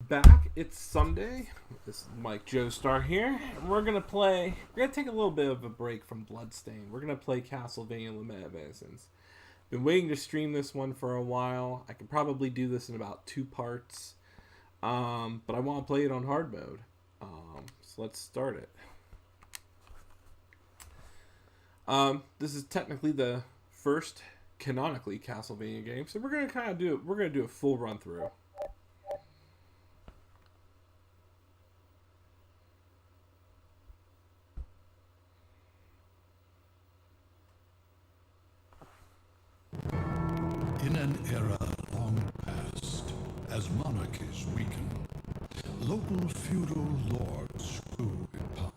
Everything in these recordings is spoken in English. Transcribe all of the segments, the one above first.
Back. It's Sunday. This is Mike Joestar here. And we're gonna take a little bit of a break from Bloodstain. We're gonna play Castlevania Lament of Innocence. Been waiting to stream this one for a while. I could probably do this in about 2 parts. But I want to play it on hard mode. So let's start it. This is technically the first canonically Castlevania game, so we're gonna do a full run through. In an era long past, as monarchies weakened, local feudal lords grew in power.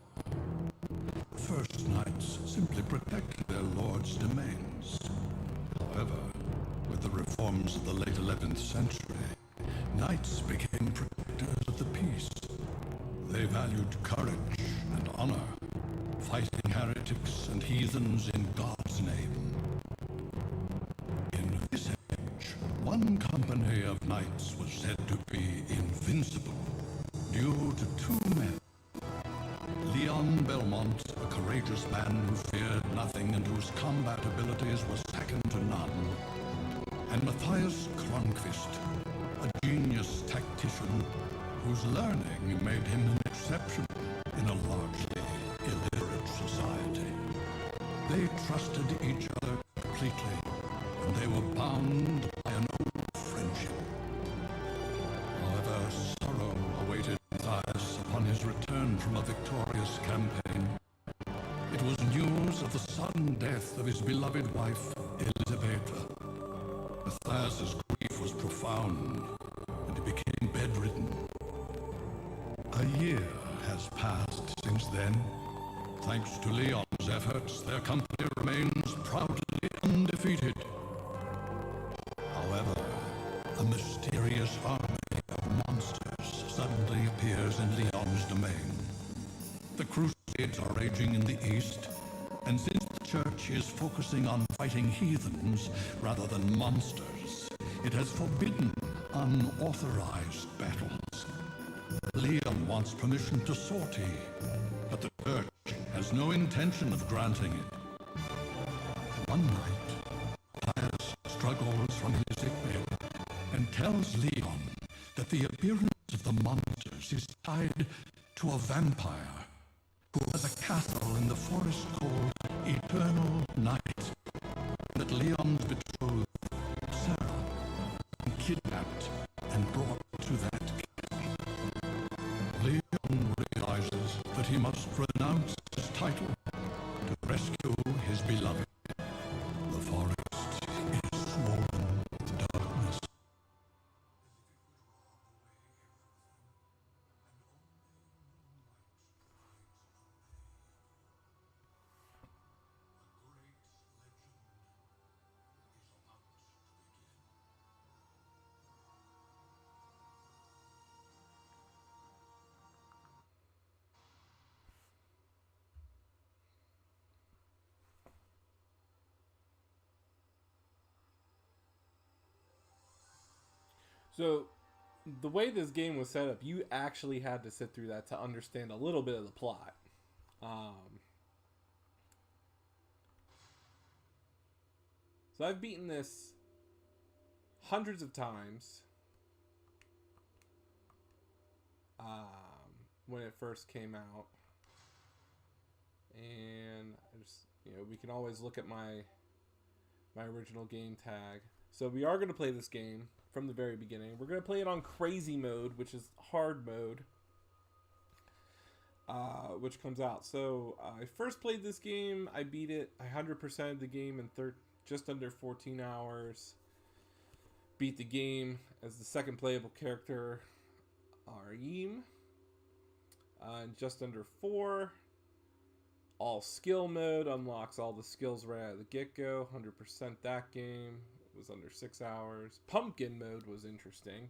First knights simply protected their lords' domains. However, with the reforms of the late 11th century, knights became protectors of the peace. They valued courage and honor, fighting heretics and heathens in God's name. In this age, one company of knights was said to be invincible due to two men. Leon Belmont, a courageous man who feared nothing and whose combat abilities were second to none, and Matthias Cronquist, a genius tactician whose learning made him an exception in a largely illiterate society. They trusted each other completely, and they were bound by an old friendship. However, sorrow awaited Matthias upon his return from a victorious campaign. It was news of the sudden death of his beloved wife, Elisabetta. Matthias's grief was profound, and he became bedridden. A year has passed since then. Thanks to Leon's efforts, their company remains proudly undefeated. However, a mysterious army of monsters suddenly appears in Leon's domain. The Crusades are raging in the east, and since the Church is focusing on fighting heathens rather than monsters, it has forbidden unauthorized battles. Leon wants permission to sortie, but the Church has no intention of granting it. One night, Matthias struggles from his sick bed and tells Leon that the appearance of the monsters is tied to a vampire who has a castle in the forest called Eternal Night, that Leon's betrothed, Sarah, was kidnapped and brought to that castle. Leon realizes that he must renounce his title to rescue his beloved. The forest is swollen with darkness. So, the way this game was set up, you actually had to sit through that to understand a little bit of the plot. Um, so I've beaten this hundreds of times. When it first came out, and I just we can always look at my original game tag. So we are going to play this game from the very beginning. We're going to play it on crazy mode, which is hard mode, which comes out. So I first played this game. I beat it. I 100% the game in just under 14 hours. Beat the game as the second playable character, Arim, in just under 4. All skill mode unlocks all the skills right out of the get-go. 100% that game. It was under 6 hours. Pumpkin mode was interesting.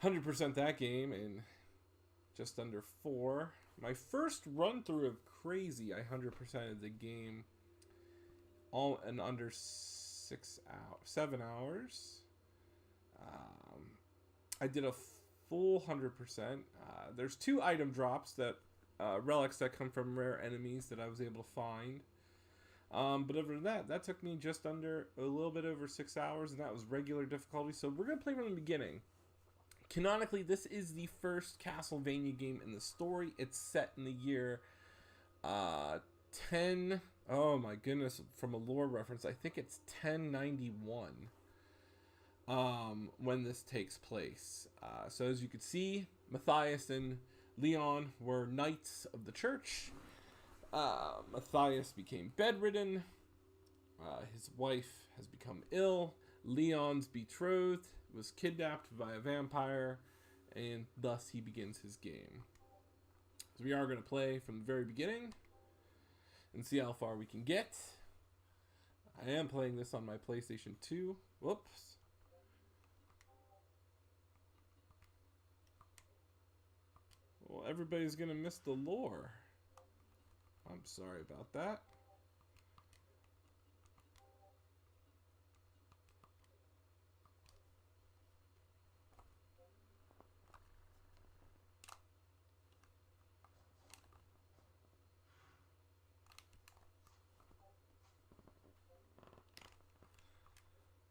100% that game in just under 4. My first run through of Crazy, I 100%ed the game all in under 7 hours. I did a full 100%. There's 2 item drops that relics that come from rare enemies that I was able to find. But other than that, that took me just under a little bit over 6 hours, and that was regular difficulty. So we're gonna play from the beginning. Canonically, this is the first Castlevania game in the story. It's set in the year 10. Oh my goodness! From a lore reference, I think it's 1091. When this takes place. So as you can see, Matthias and Leon were knights of the church. Matthias became bedridden. His wife has become ill. Leon's betrothed was kidnapped by a vampire, and thus he begins his game. So we are going to play from the very beginning and see how far we can get. I am playing this on my PlayStation 2. Whoops. Well, everybody's going to miss the lore. I'm sorry about that.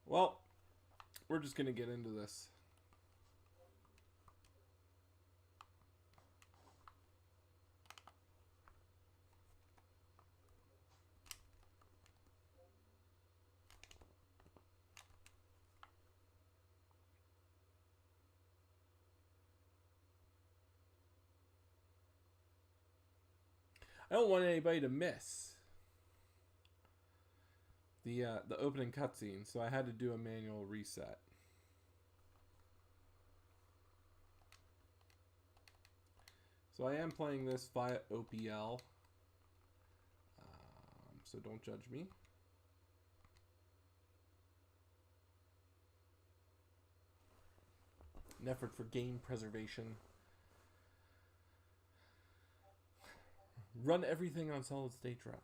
Well, we're just going to get into this. I don't want anybody to miss the opening cutscene, so I had to do a manual reset. So I am playing this via OPL, so don't judge me. An effort for game preservation. Run everything on solid state drives.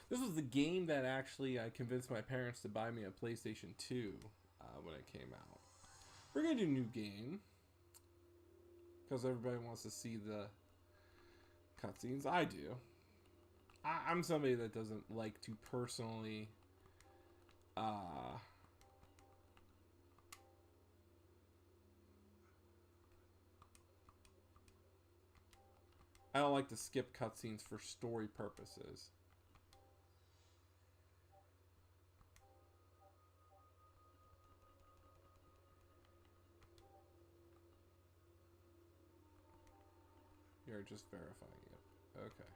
This was the game that actually I convinced my parents to buy me a PlayStation 2 when it came out. We're going to do new game because everybody wants to see the cutscenes. I do. I'm somebody that doesn't like to personally I don't like to skip cutscenes for story purposes. You're just verifying it. Okay.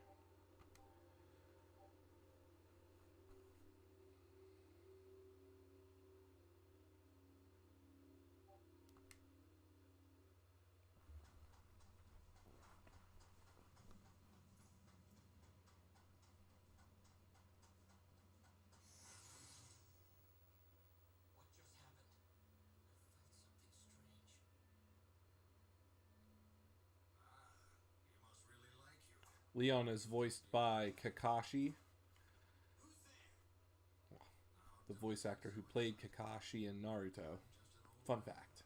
Leon is voiced by Kakashi, the voice actor who played Kakashi in Naruto. Fun fact.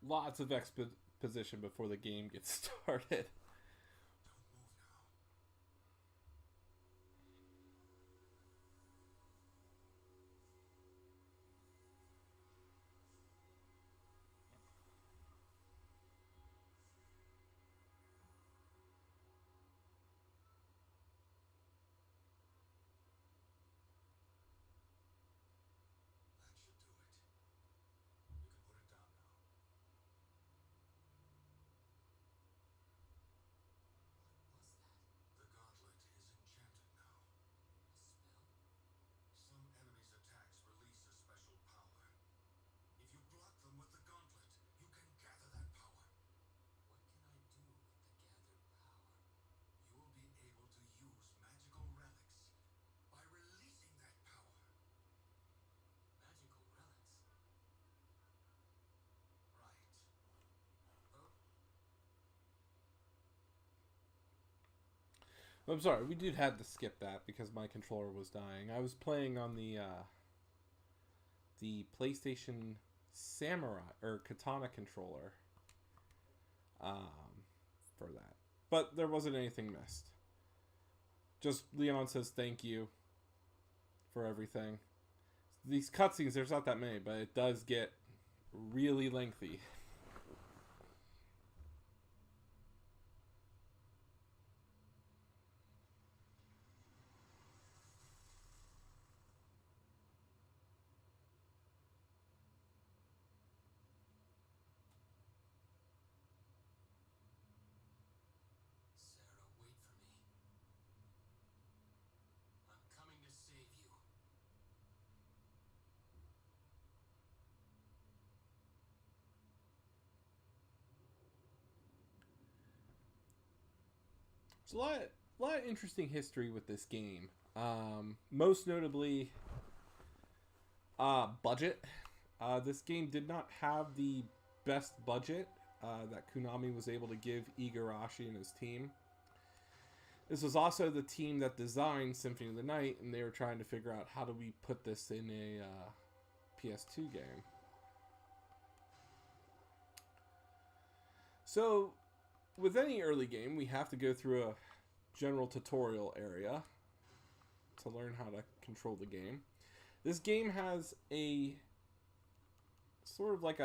lots of exposition before the game gets started. I'm sorry, we did have to skip that because my controller was dying. I was playing on the PlayStation Samurai or Katana controller for that, but there wasn't anything missed. Just Leon says thank you for everything. These cutscenes, there's not that many, but it does get really lengthy. There's a lot of interesting history with this game. Most notably, budget. This game did not have the best budget that Konami was able to give Igarashi and his team. This was also the team that designed Symphony of the Night, and they were trying to figure out how do we put this in a PS2 game. So, with any early game, we have to go through a general tutorial area to learn how to control the game. This game has a sort of like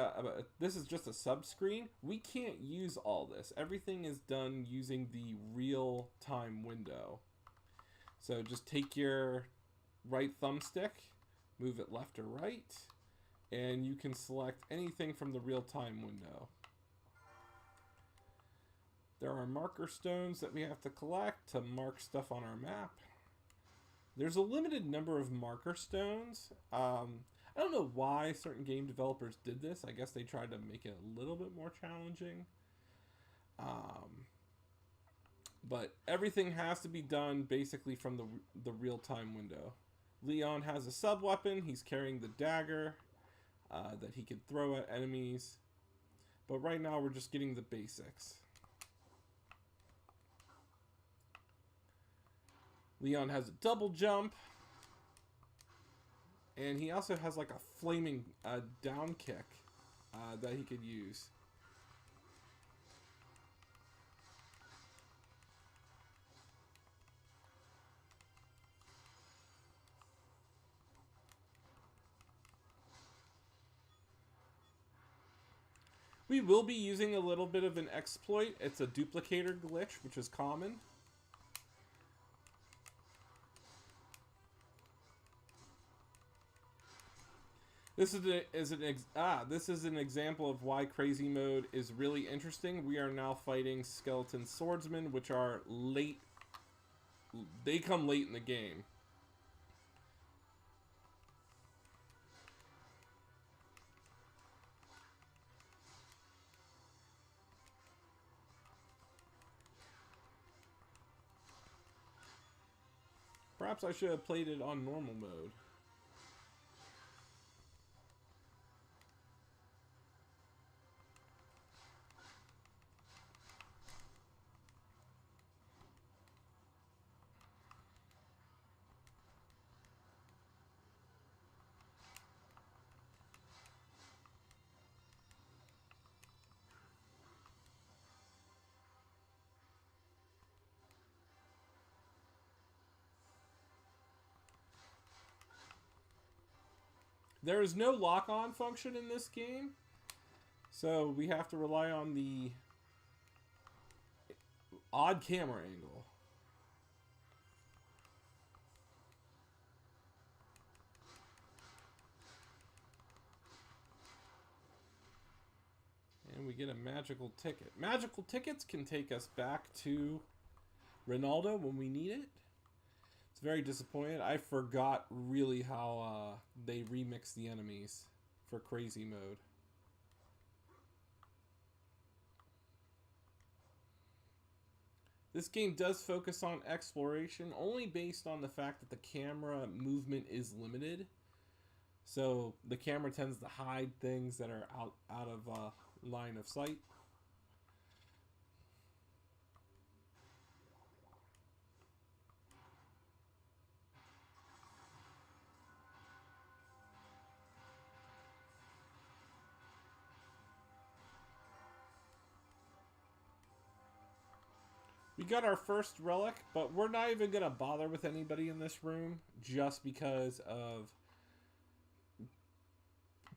this is just a sub-screen. We can't use all this. Everything is done using the real-time window. So just take your right thumbstick, move it left or right, and you can select anything from the real-time window. There are marker stones that we have to collect to mark stuff on our map. There's a limited number of marker stones. I don't know why certain game developers did this. I guess they tried to make it a little bit more challenging. But everything has to be done basically from the real-time window. Leon has a sub-weapon. He's carrying the dagger that he can throw at enemies. But right now we're just getting the basics. Leon has a double jump. And he also has like a flaming down kick that he could use. We will be using a little bit of an exploit. It's a duplicator glitch, which is common. This is an example of why crazy mode is really interesting. We are now fighting skeleton swordsmen, which are late. They come late in the game. Perhaps I should have played it on normal mode. There is no lock-on function in this game, so we have to rely on the odd camera angle. And we get a magical ticket. Magical tickets can take us back to Ronaldo when we need it. It's very disappointing. I forgot really how they remix the enemies for crazy mode. This game does focus on exploration, only based on the fact that the camera movement is limited. So the camera tends to hide things that are out of line of sight. We got our first relic, but we're not even going to bother with anybody in this room just because of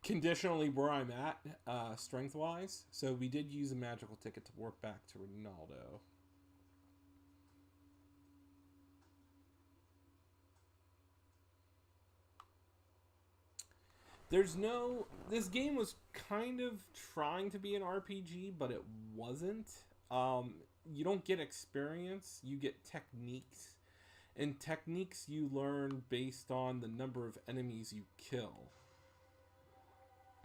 conditionally where I'm at, strength-wise. So we did use a magical ticket to warp back to Ronaldo. This game was kind of trying to be an RPG, but it wasn't. You don't get experience, you get techniques. And techniques you learn based on the number of enemies you kill.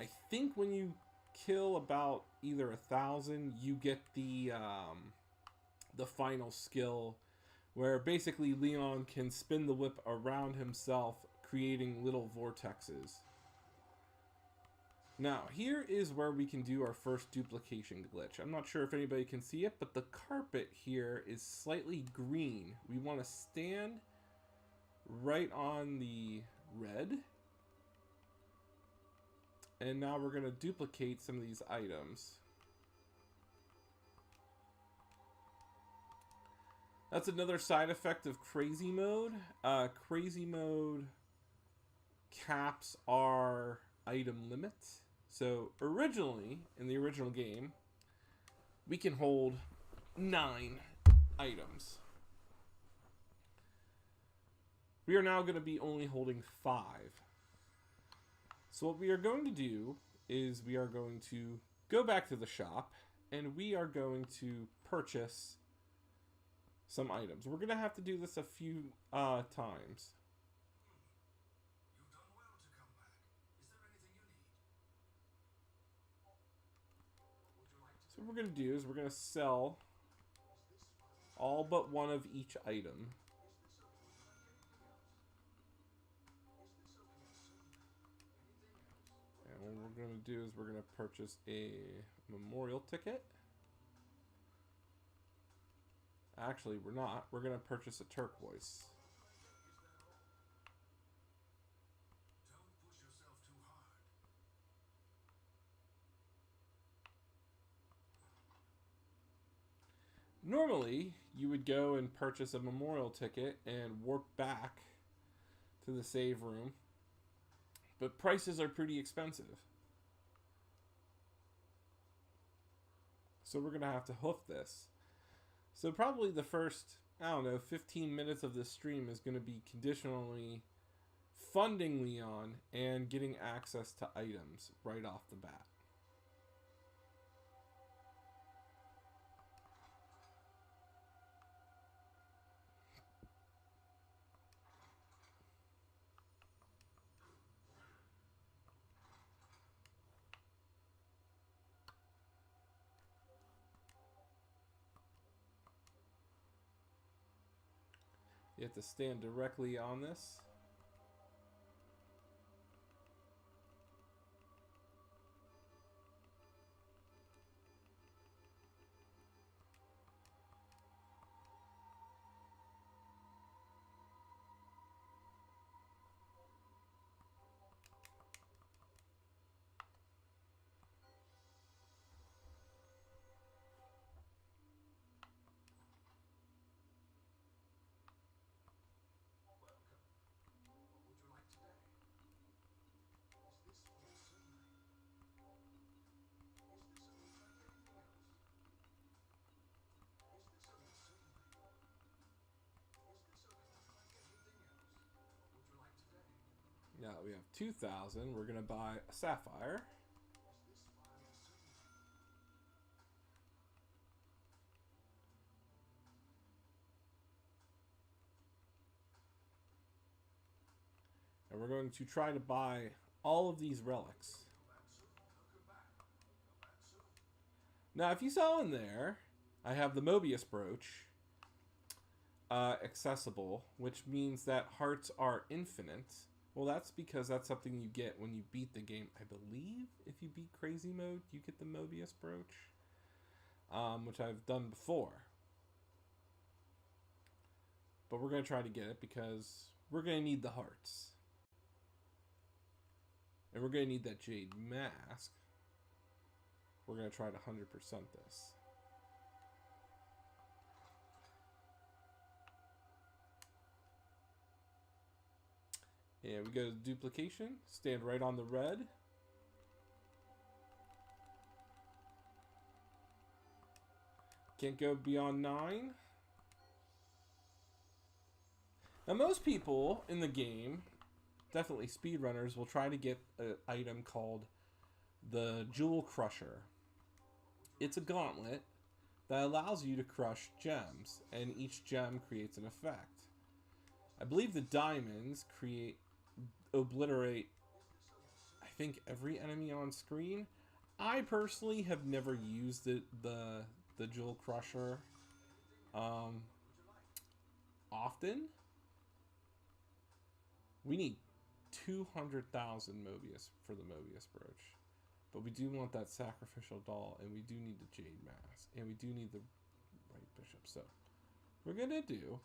I think when you kill about either 1,000, you get the final skill, where basically Leon can spin the whip around himself, creating little vortexes. Now, here is where we can do our first duplication glitch. I'm not sure if anybody can see it, but the carpet here is slightly green. We want to stand right on the red. And now we're going to duplicate some of these items. That's another side effect of crazy mode. Crazy mode caps our item limit. So originally, in the original game, we can hold 9 items. We are now going to be only holding 5. So what we are going to do is we are going to go back to the shop and we are going to purchase some items. We're going to have to do this a few times. So what we're going to do is we're going to sell all but one of each item. And what we're going to do is we're going to purchase a memorial ticket. Actually, we're not. We're going to purchase a turquoise. Normally, you would go and purchase a memorial ticket and warp back to the save room, but prices are pretty expensive. So we're going to have to hoof this. So probably the first, 15 minutes of this stream is going to be conditionally funding Leon and getting access to items right off the bat. You have to stand directly on this. We have 2,000. We're going to buy a sapphire. And we're going to try to buy all of these relics. Now, if you saw in there, I have the Mobius brooch accessible, which means that hearts are infinite. Well, that's because that's something you get when you beat the game. I believe if you beat Crazy Mode, you get the Mobius brooch, which I've done before. But we're going to try to get it because we're going to need the hearts. And we're going to need that Jade Mask. We're going to try to 100% this. And we go to duplication. Stand right on the red. Can't go beyond 9. Now most people in the game, definitely speedrunners, will try to get an item called the Jewel Crusher. It's a gauntlet that allows you to crush gems, and each gem creates an effect. I believe the diamonds obliterate, I think, every enemy on screen. I personally have never used the Jewel Crusher often. We need 200,000 Mobius for the Mobius brooch. But we do want that sacrificial doll, and we do need the Jade Mask, and we do need the White Bishop. So we're going to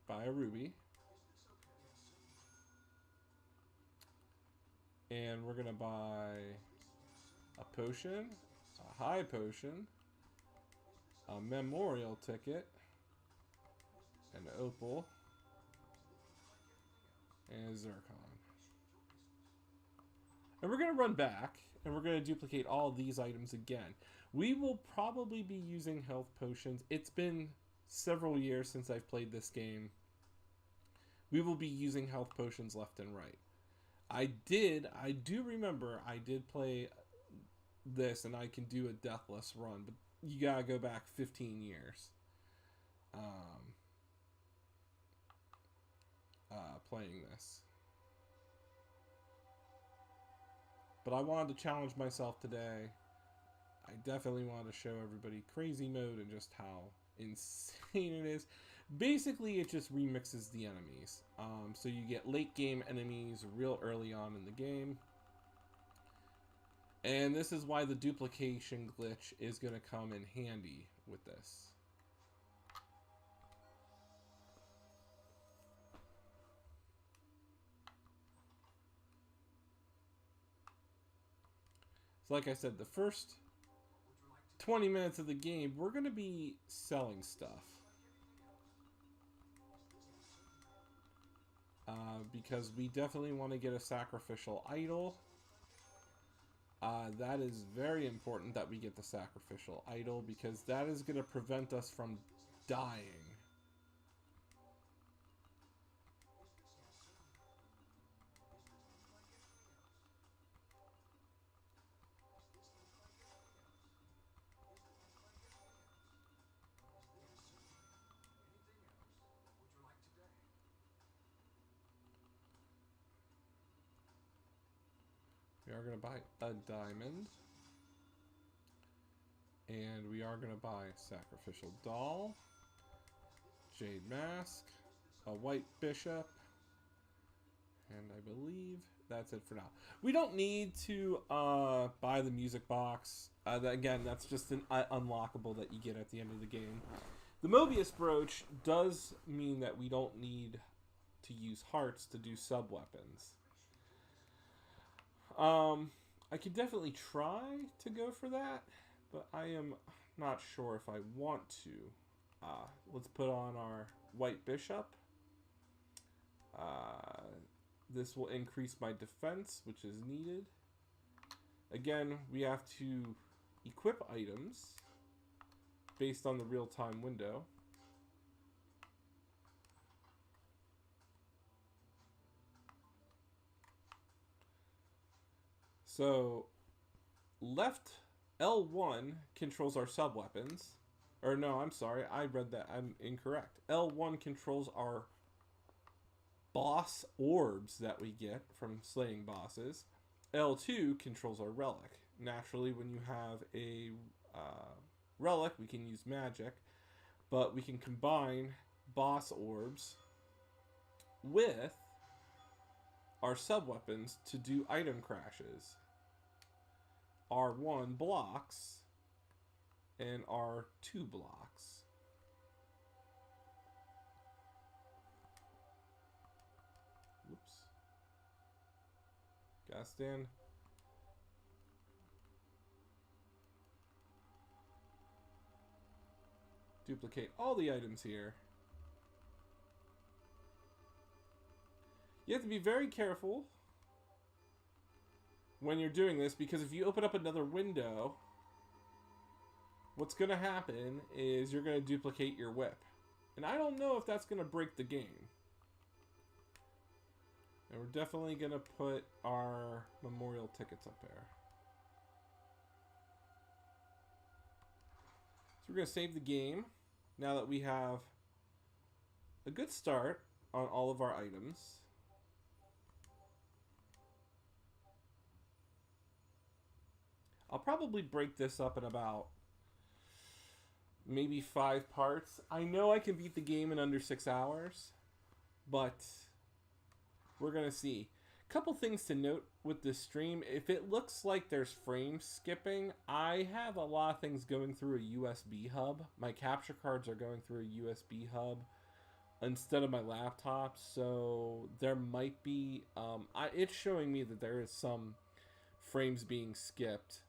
buy a ruby. And we're going to buy a potion, a high potion, a memorial ticket, an opal, and a zircon. And we're going to run back, and we're going to duplicate all these items again. We will probably be using health potions. It's been several years since I've played this game. We will be using health potions left and right. I do remember I did play this, and I can do a deathless run, but you gotta go back 15 years. Playing this. But I wanted to challenge myself today. I definitely wanted to show everybody Crazy Mode and just how insane it is. Basically, it just remixes the enemies. So you get late game enemies real early on in the game. And this is why the duplication glitch is going to come in handy with this. So like I said, the first 20 minutes of the game, we're going to be selling stuff. Because we definitely want to get a sacrificial idol. That is very important that we get the sacrificial idol, because that is going to prevent us from dying. We are going to buy a diamond. And we are going to buy sacrificial doll, Jade Mask, a White Bishop, and I believe that's it for now. We don't need to buy the music box. Again, that's just an unlockable that you get at the end of the game. The Mobius brooch does mean that we don't need to use hearts to do sub-weapons. I could definitely try to go for that, but I am not sure if I want to. Let's put on our White Bishop. This will increase my defense, which is needed. Again, we have to equip items based on the real-time window. So left L1 controls our sub-weapons. Or no, I'm sorry, I read that. I'm incorrect. L1 controls our boss orbs that we get from slaying bosses. L2 controls our relic. Naturally, when you have a relic, we can use magic, but we can combine boss orbs with our sub-weapons to do item crashes. R1 blocks and R2 blocks. Whoops. Gotta stand. Duplicate all the items here. You have to be very careful when you're doing this, because if you open up another window, what's going to happen is you're going to duplicate your whip. And I don't know if that's going to break the game. And we're definitely going to put our memorial tickets up there. So we're going to save the game now that we have a good start on all of our items. I'll probably break this up in about maybe 5 parts. I know I can beat the game in under 6 hours, but we're going to see. A couple things to note with this stream. If it looks like there's frame skipping, I have a lot of things going through a USB hub. My capture cards are going through a USB hub instead of my laptop, so there might be... it's showing me that there is some frames being skipped.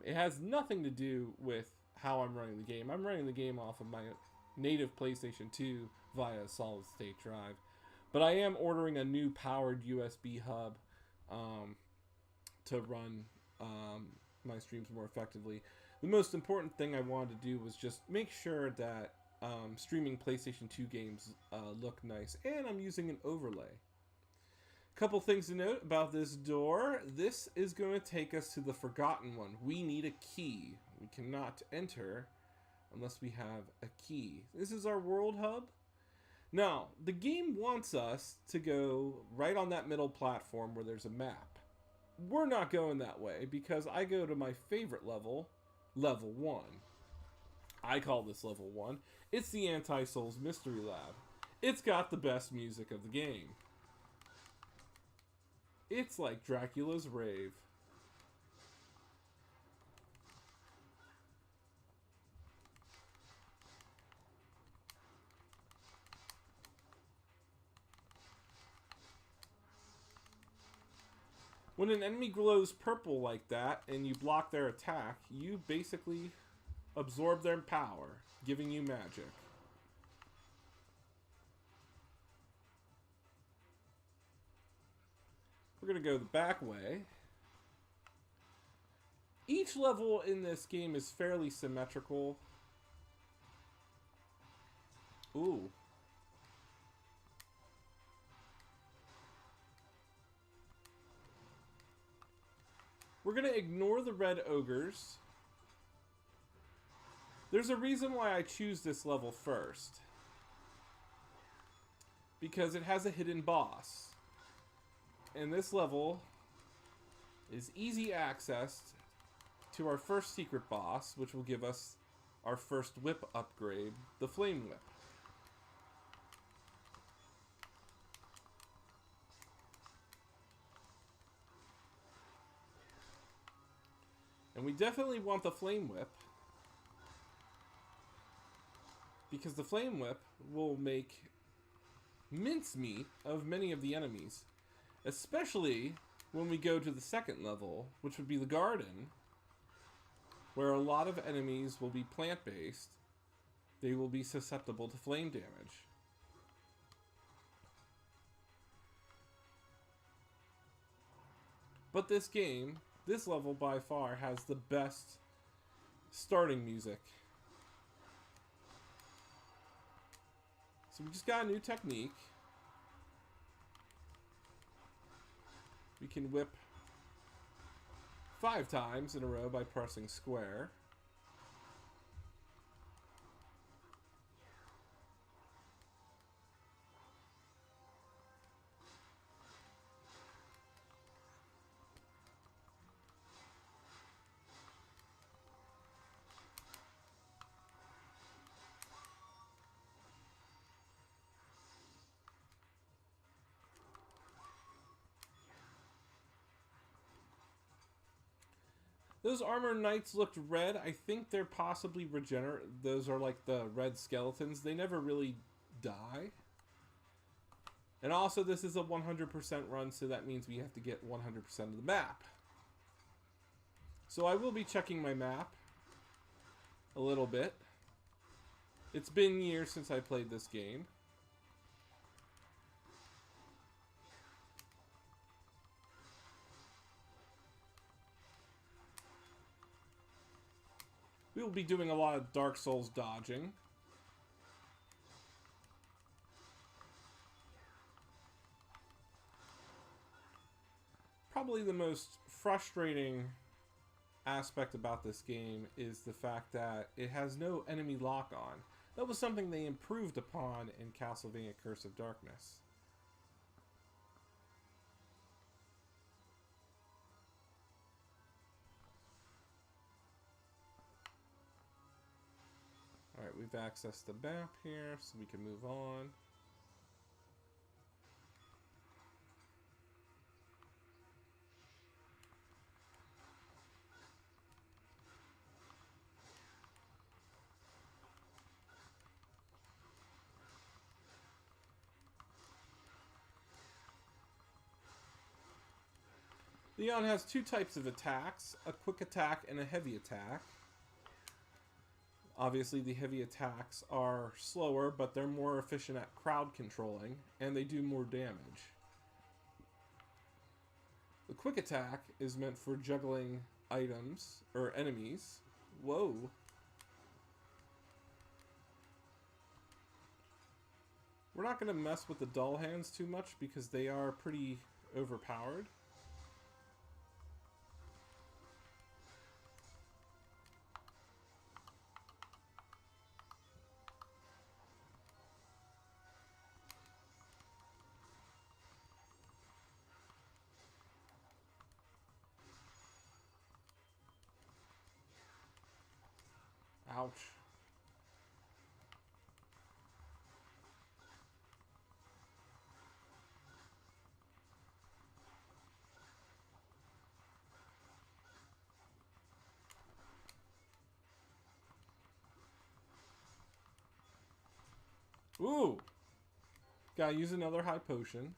It has nothing to do with how I'm running the game. I'm running the game off of my native PlayStation 2 via a solid state drive. But I am ordering a new powered USB hub to run my streams more effectively. The most important thing I wanted to do was just make sure that streaming PlayStation 2 games look nice. And I'm using an overlay. Couple things to note about this door. This is going to take us to the Forgotten One. We need a key. We cannot enter unless we have a key. This is our world hub. Now, the game wants us to go right on that middle platform where there's a map. We're not going that way because I go to my favorite level, level 1. I call this level 1. It's the Anti-Souls Mystery Lab. It's got the best music of the game. It's like Dracula's rave. When an enemy glows purple like that and you block their attack, you basically absorb their power, giving you magic. We're going to go the back way. Each level in this game is fairly symmetrical. Ooh. We're going to ignore the red ogres. There's a reason why I choose this level first. Because it has a hidden boss. And this level is easy access to our first secret boss, which will give us our first whip upgrade, the Flame Whip. And we definitely want the Flame Whip, because the Flame Whip will make mincemeat of many of the enemies. Especially when we go to the second level, which would be the garden, where a lot of enemies will be plant-based. They will be susceptible to flame damage. But this game, this level by far, has the best starting music. So we just got a new technique. We can whip 5 times in a row by pressing square. Those armor knights looked red. I think they're possibly regenerate. Those are like the red skeletons. They never really die. And also, this is a 100% run, so that means we have to get 100% of the map. So I will be checking my map a little bit. It's been years since I played this game. We will be doing a lot of Dark Souls dodging. Probably the most frustrating aspect about this game is the fact that it has no enemy lock-on. That was something they improved upon in Castlevania Curse of Darkness. Alright, we've accessed the map here, so we can move on. Leon has 2 types of attacks, a quick attack and a heavy attack. Obviously, the heavy attacks are slower, but they're more efficient at crowd controlling, and they do more damage. The quick attack is meant for juggling items, or enemies. Whoa. We're not going to mess with the dull hands too much, because they are pretty overpowered. Ouch. Ooh! Gotta use another high potion.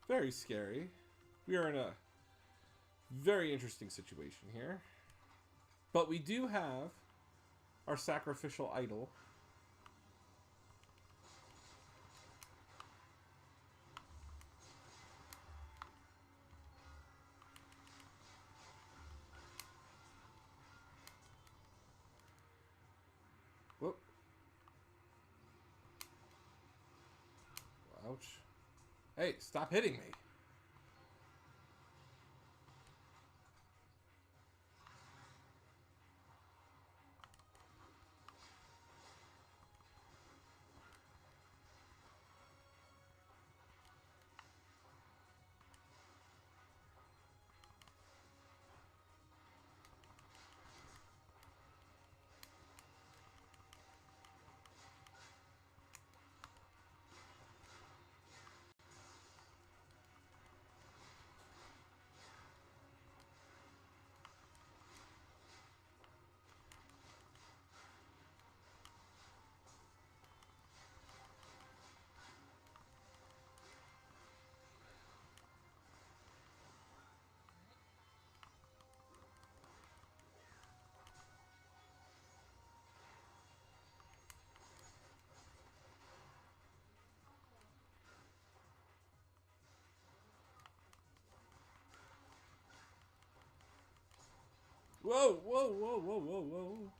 Very scary. We are in a very interesting situation here. But we do have our sacrificial idol. Whoop. Ouch. Hey, stop hitting me. Whoa, whoa, whoa, whoa, whoa, whoa.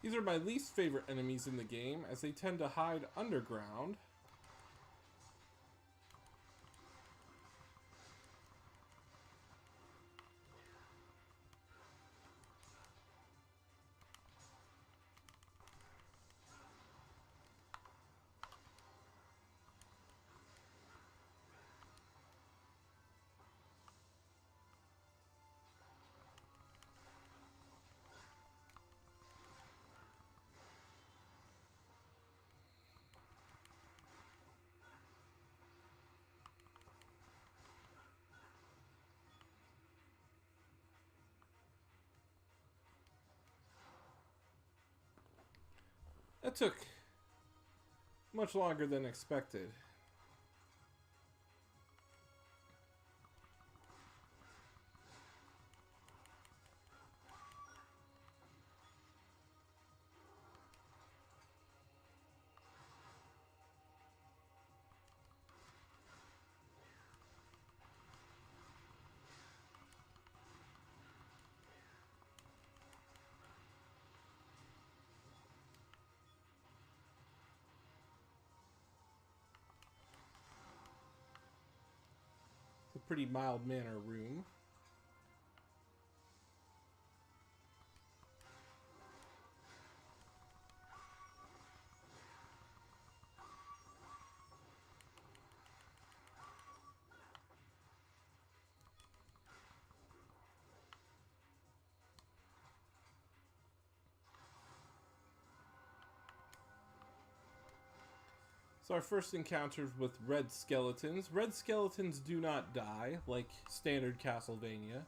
These are my least favorite enemies in the game, as they tend to hide underground. That took much longer than expected. It's a pretty mild manner room. So our first encounters with red skeletons. Red skeletons do not die, like standard Castlevania.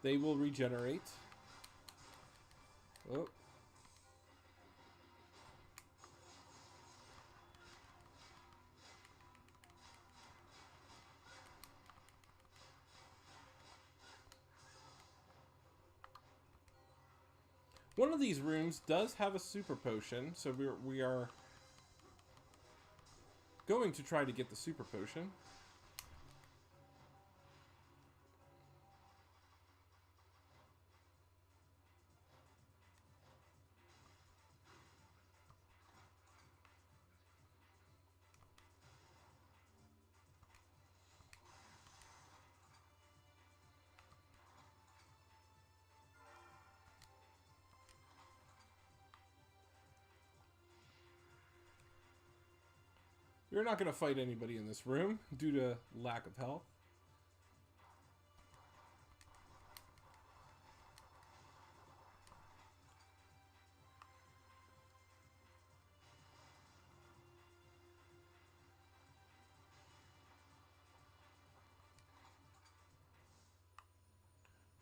They will regenerate. Oh. One of these rooms does have a super potion, so we are going to try to get the super potion. You're not going to fight anybody in this room due to lack of health.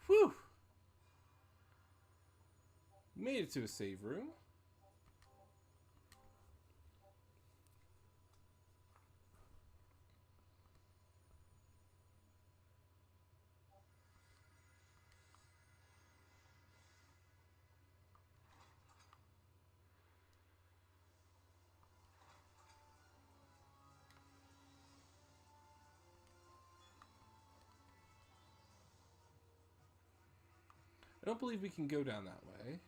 Whew! Made it to a save room. I don't believe we can go down that way.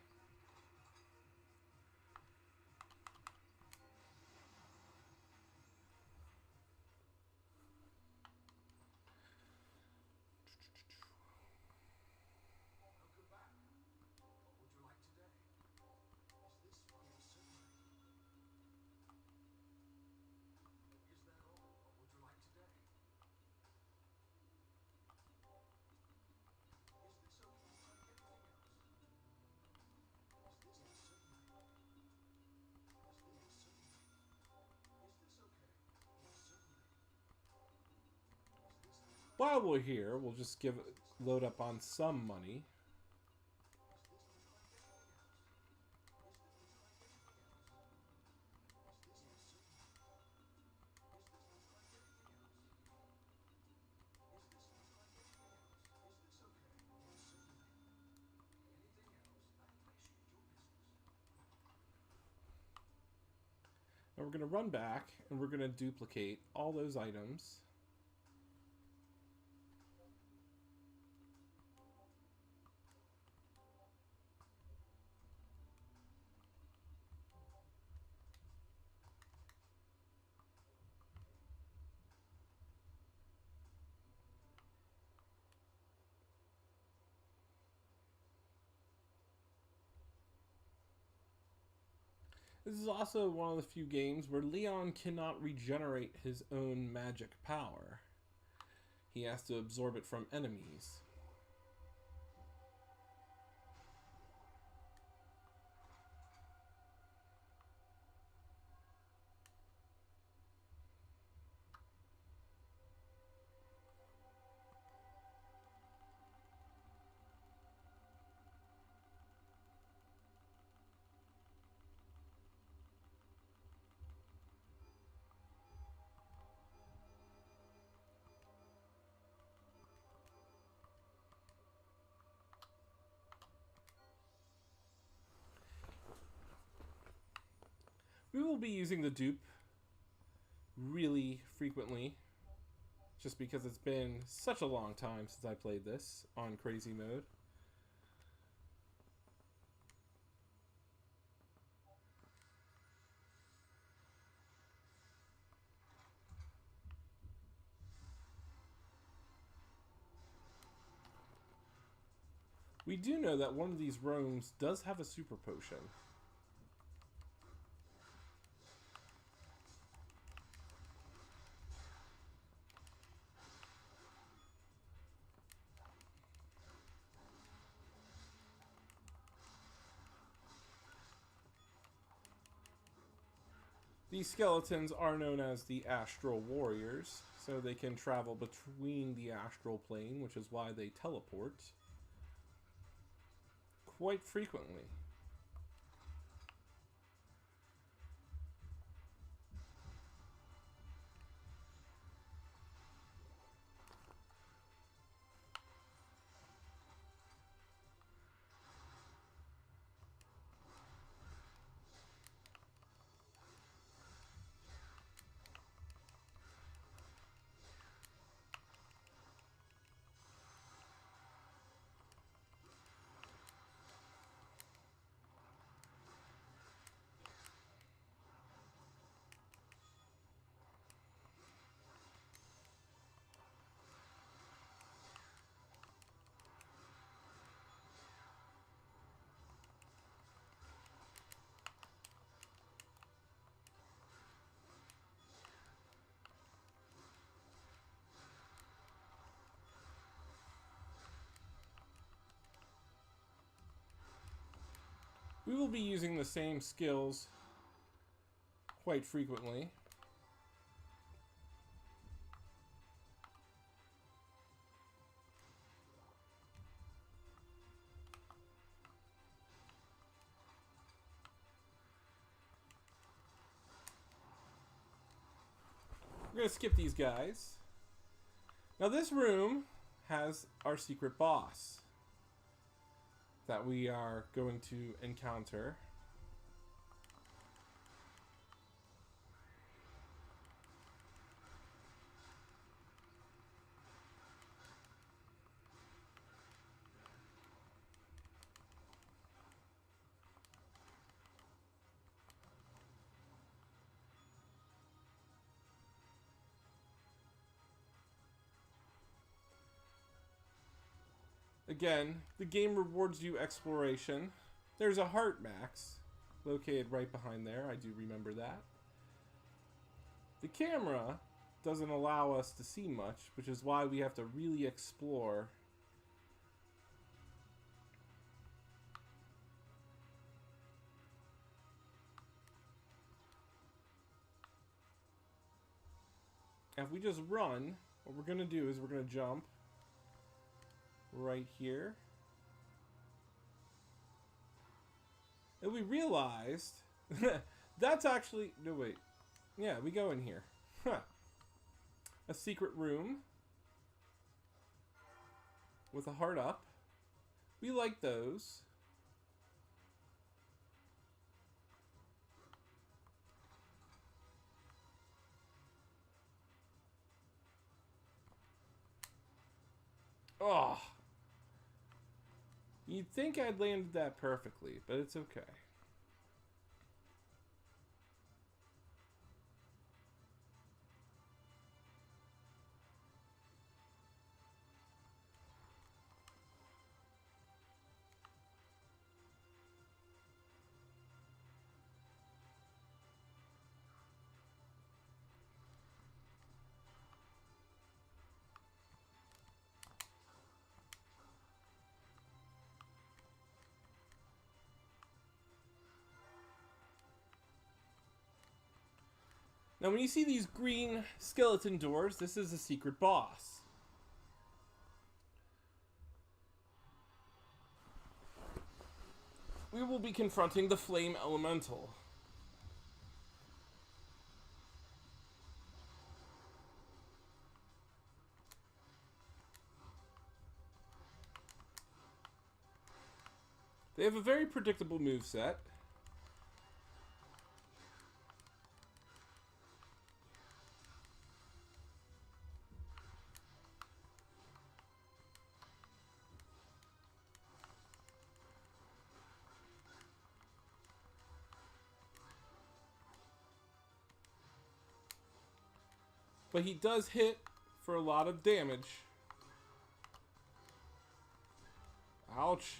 While we're here, we'll just load up on some money. And we're going to run back and we're going to duplicate all those items. This is also one of the few games where Leon cannot regenerate his own magic power. He has to absorb it from enemies. We will be using the dupe really frequently, just because it's been such a long time since I played this on crazy mode. We do know that one of these rooms does have a super potion. These skeletons are known as the Astral Warriors, so they can travel between the astral plane, which is why they teleport quite frequently. We will be using the same skills quite frequently. We're going to skip these guys. Now this room has our secret boss that we are going to encounter. Again, the game rewards you exploration. There's a heart max located right behind there. I do remember that. The camera doesn't allow us to see much, which is why we have to really explore. If we just run, what we're going to do is we're going to jump right here. And we realized that's actually, no wait, yeah, we go in here. Huh. A secret room with a heart up. We like those. Oh. You'd think I'd landed that perfectly, but it's okay. Now, when you see these green skeleton doors, this is a secret boss. We will be confronting the Flame Elemental. They have a very predictable moveset. But he does hit for a lot of damage. Ouch.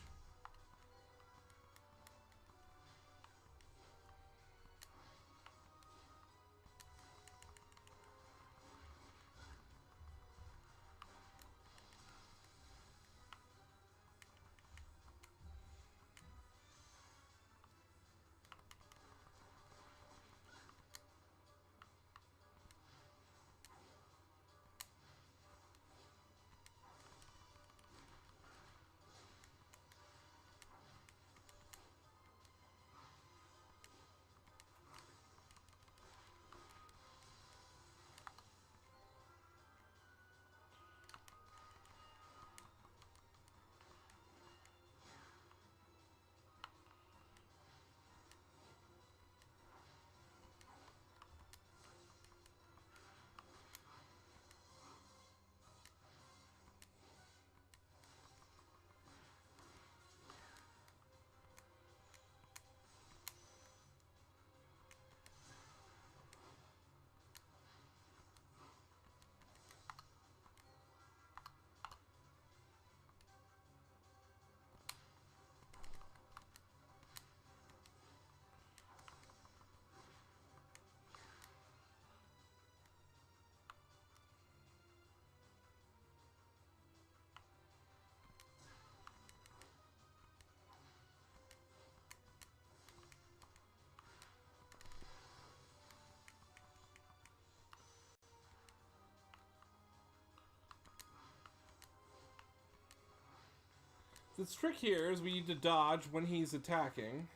The trick here is we need to dodge when he's attacking.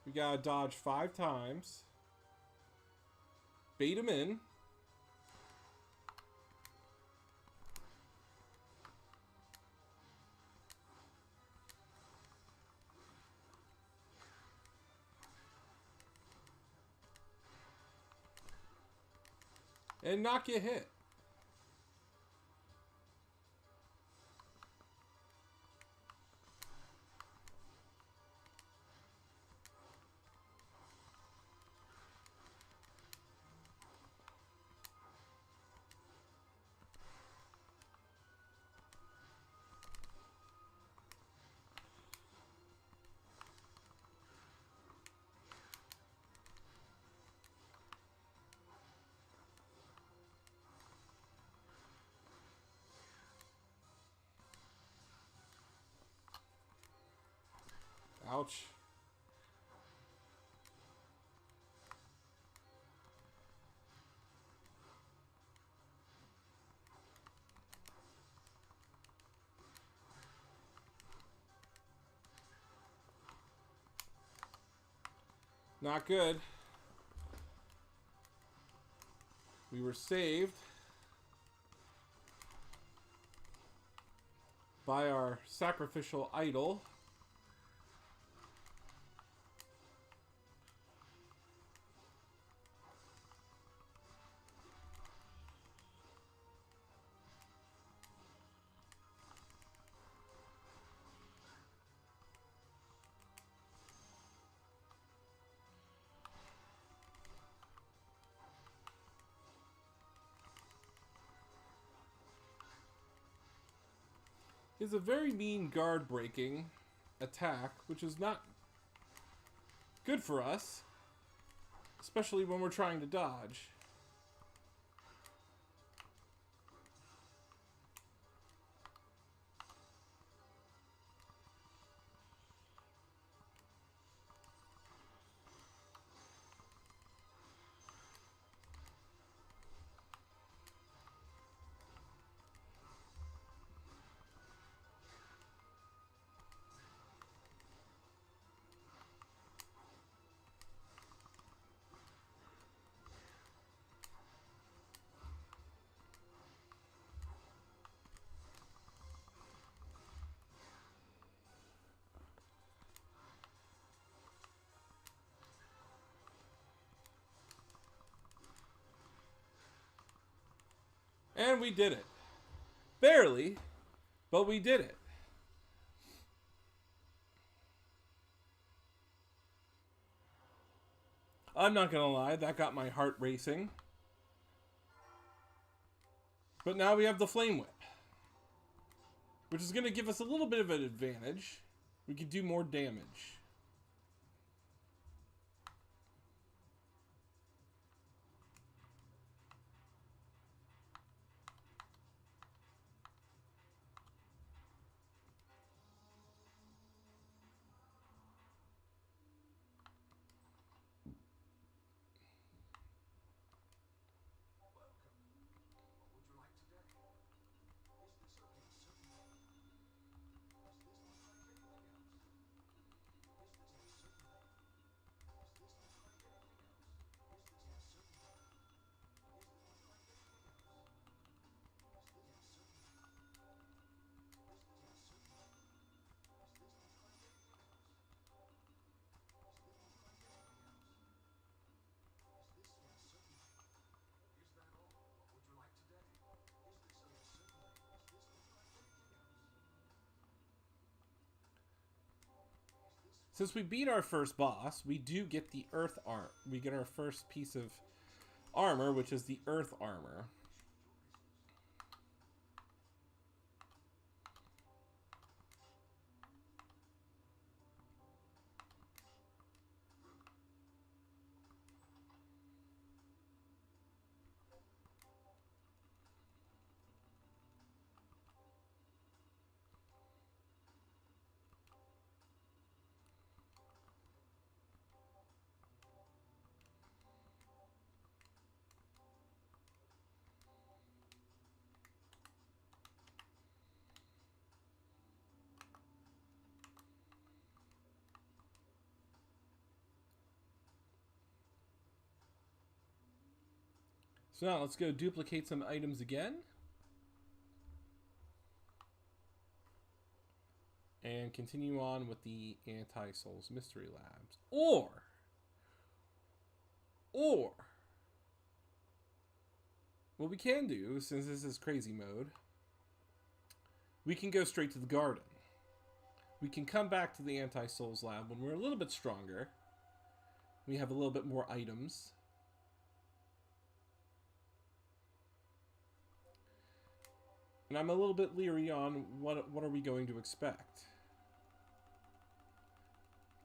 We gotta dodge 5 times. Bait him in. And not get hit. Ouch. Not good. We were saved by our sacrificial idol. He has a very mean guard breaking attack, which is not good for us, especially when we're trying to dodge. And we did it. Barely, but we did it. I'm not gonna lie, that got my heart racing. But now we have the Flame Whip, which is gonna give us a little bit of an advantage. We can do more damage. Since we beat our first boss, we do get the Earth Arm. We get our first piece of armor, which is the Earth Armor. So now let's go duplicate some items again. And continue on with the Anti-Souls Mystery Labs. Or, what we can do, since this is crazy mode, we can go straight to the garden. We can come back to the Anti-Souls Lab when we're a little bit stronger. We have a little bit more items. And I'm a little bit leery on what are we going to expect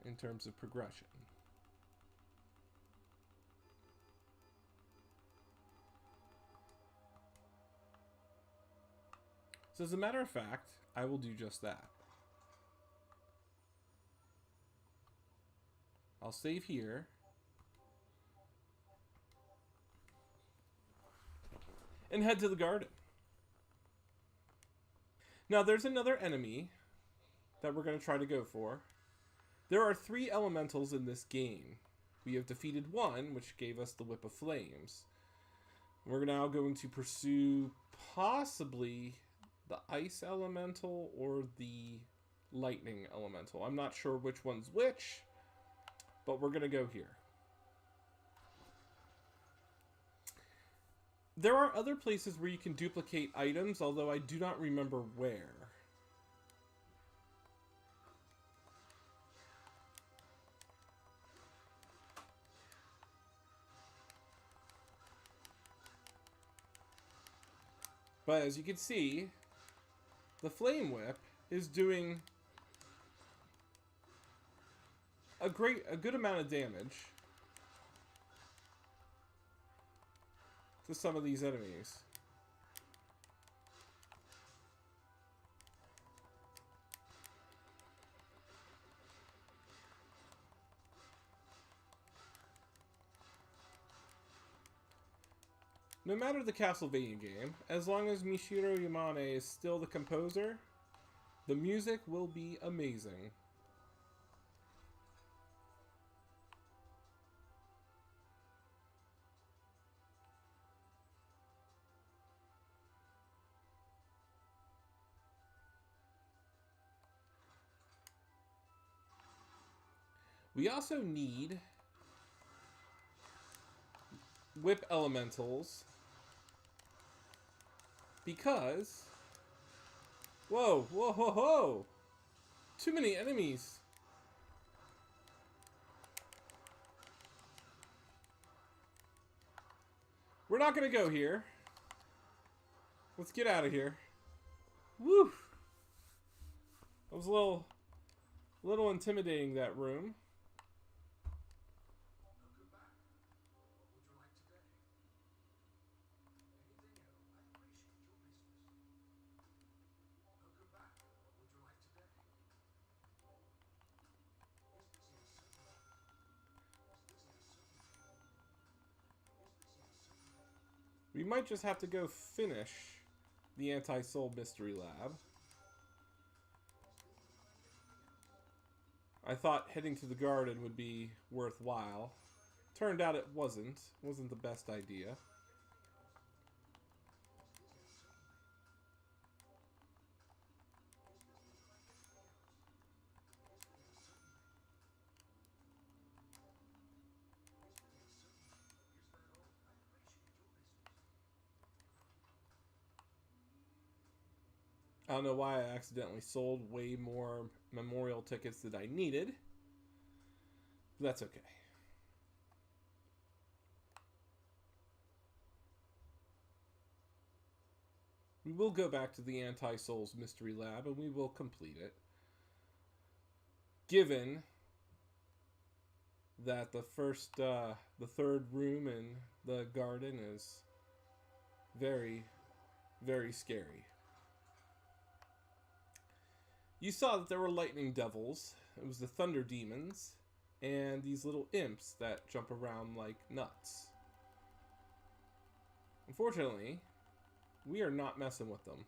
in terms of progression. So as a matter of fact, I will do just that. I'll save here. And head to the garden. Now there's another enemy that we're going to try to go for. There are 3 elementals in this game. We have defeated one, which gave us the Whip of Flames. We're now going to pursue possibly the Ice Elemental or the Lightning Elemental. I'm not sure which one's which, but we're going to go here. There are other places where you can duplicate items, although I do not remember where. But as you can see, the Flame Whip is doing a good amount of damage to some of these enemies. No matter the Castlevania game, as long as Michiru Yamane is still the composer, the music will be amazing. We also need whip elementals because... Whoa, whoa, whoa, whoa! Too many enemies. We're not gonna go here. Let's get out of here. Woo! That was a little intimidating, that room. We might just have to go finish the Anti-Soul Mystery Lab. I thought heading to the garden would be worthwhile. Turned out it wasn't. Wasn't the best idea. I don't know why I accidentally sold way more memorial tickets than I needed. But that's okay. We will go back to the Anti-Souls Mystery Lab and we will complete it. Given that the third room in the garden is very, very scary. You saw that there were lightning devils. It was the thunder demons and these little imps that jump around like nuts. Unfortunately, we are not messing with them.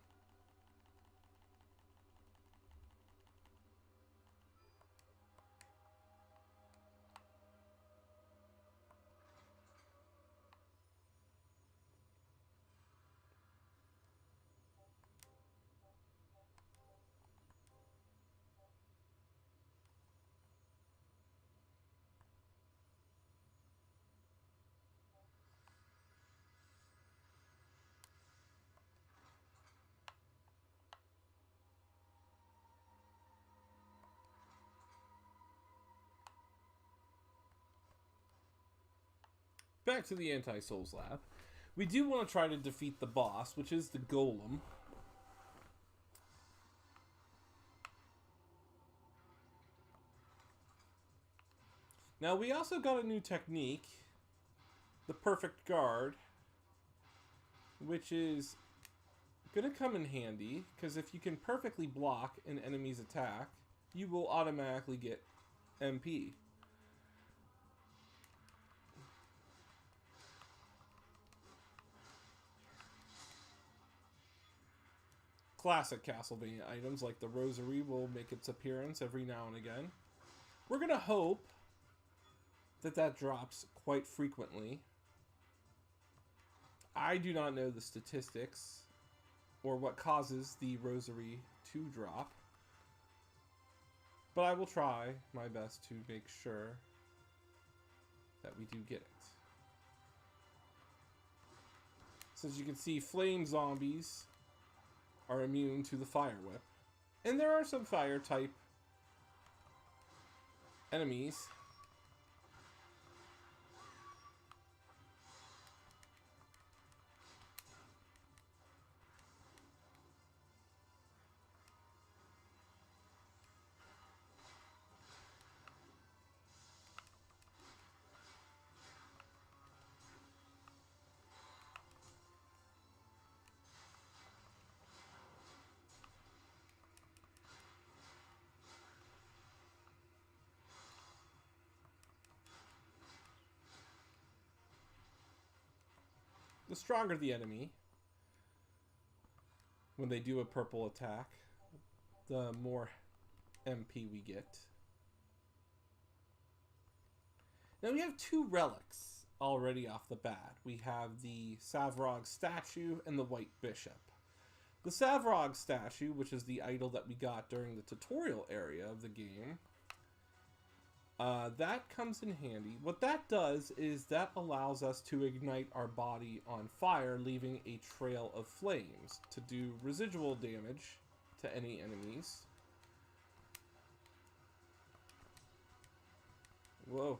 Back to the Anti-Souls Lab. We do want to try to defeat the boss, which is the Golem. Now, we also got a new technique, the Perfect Guard, which is going to come in handy, because if you can perfectly block an enemy's attack, you will automatically get MP. Classic Castlevania items like the Rosary will make its appearance every now and again. We're going to hope that that drops quite frequently. I do not know the statistics or what causes the Rosary to drop, but I will try my best to make sure that we do get it. So as you can see, flame zombies are immune to the fire whip. And there are some fire type enemies. the stronger the enemy, when they do a purple attack, the more MP we get. Now we have two relics already off the bat. We have the Savrog statue and the White Bishop. The Savrog statue, which is the idol that we got during the tutorial area of the game, that comes in handy. What that does is that allows us to ignite our body on fire, leaving a trail of flames to do residual damage to any enemies. Whoa.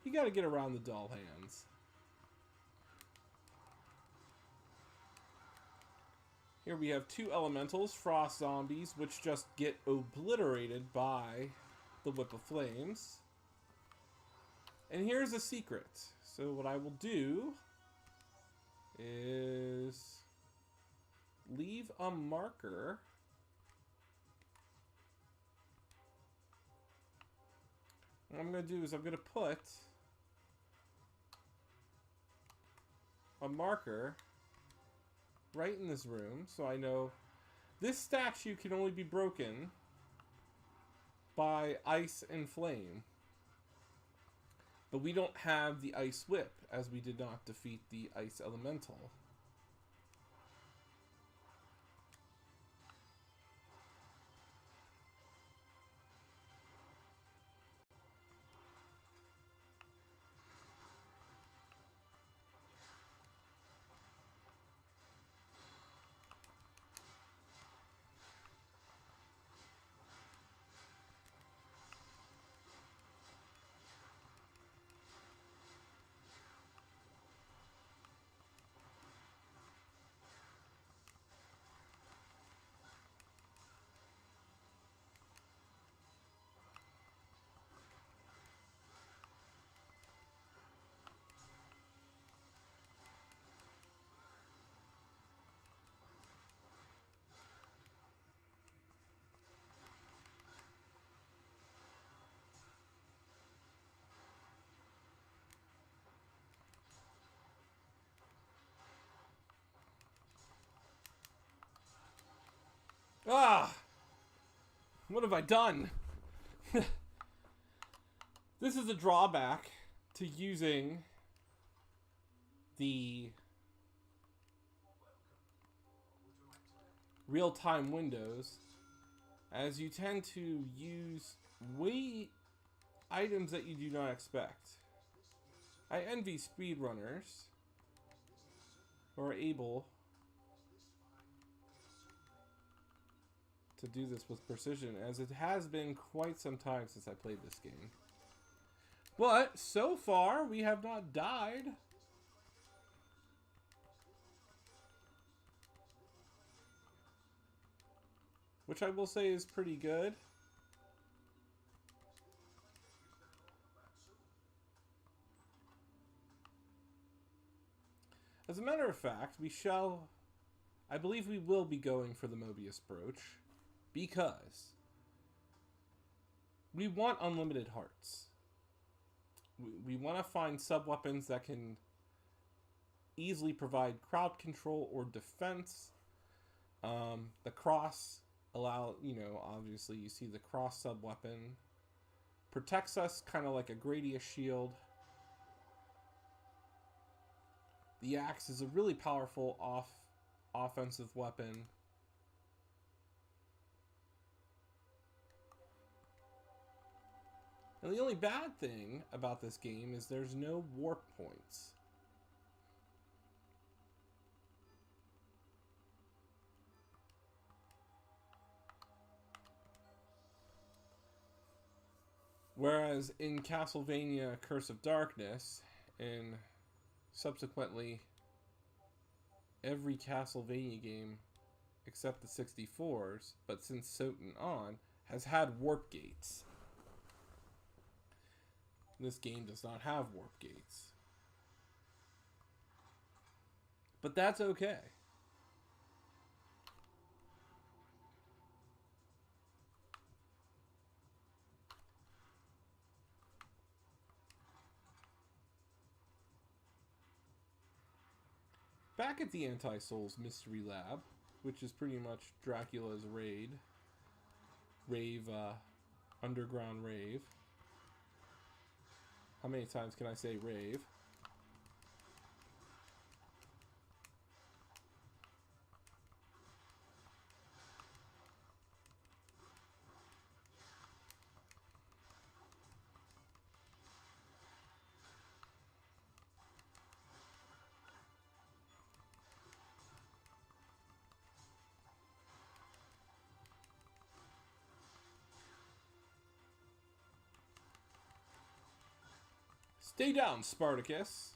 You gotta get around the doll hands. Here we have two elementals, frost zombies, which just get obliterated by the Whip of Flames. And here's a secret. So what I will do is leave a marker. What I'm going to do is I'm going to put a marker right in this room, so I know this statue can only be broken by ice and flame. But we don't have the ice whip, as we did not defeat the ice elemental. Ah! What have I done? This is a drawback to using the real-time windows, as you tend to use items that you do not expect. I envy speedrunners who are able to do this with precision, as it has been quite some time since I played this game. But so far, we have not died. Which I will say is pretty good. As a matter of fact, I believe we will be going for the Mobius brooch, because we want unlimited hearts. We want to find sub-weapons that can easily provide crowd control or defense. The cross obviously you see the cross sub-weapon. Protects us kind of like a Gradius shield. The axe is a really powerful offensive weapon. And the only bad thing about this game is there's no warp points. Whereas in Castlevania Curse of Darkness, and subsequently every Castlevania game except the 64s, but since Soten on, has had warp gates. This game does not have warp gates. But that's okay. back at the Anti-Souls Mystery Lab, which is pretty much Dracula's rave, underground rave. How many times can I say rave? Stay down, Spartacus.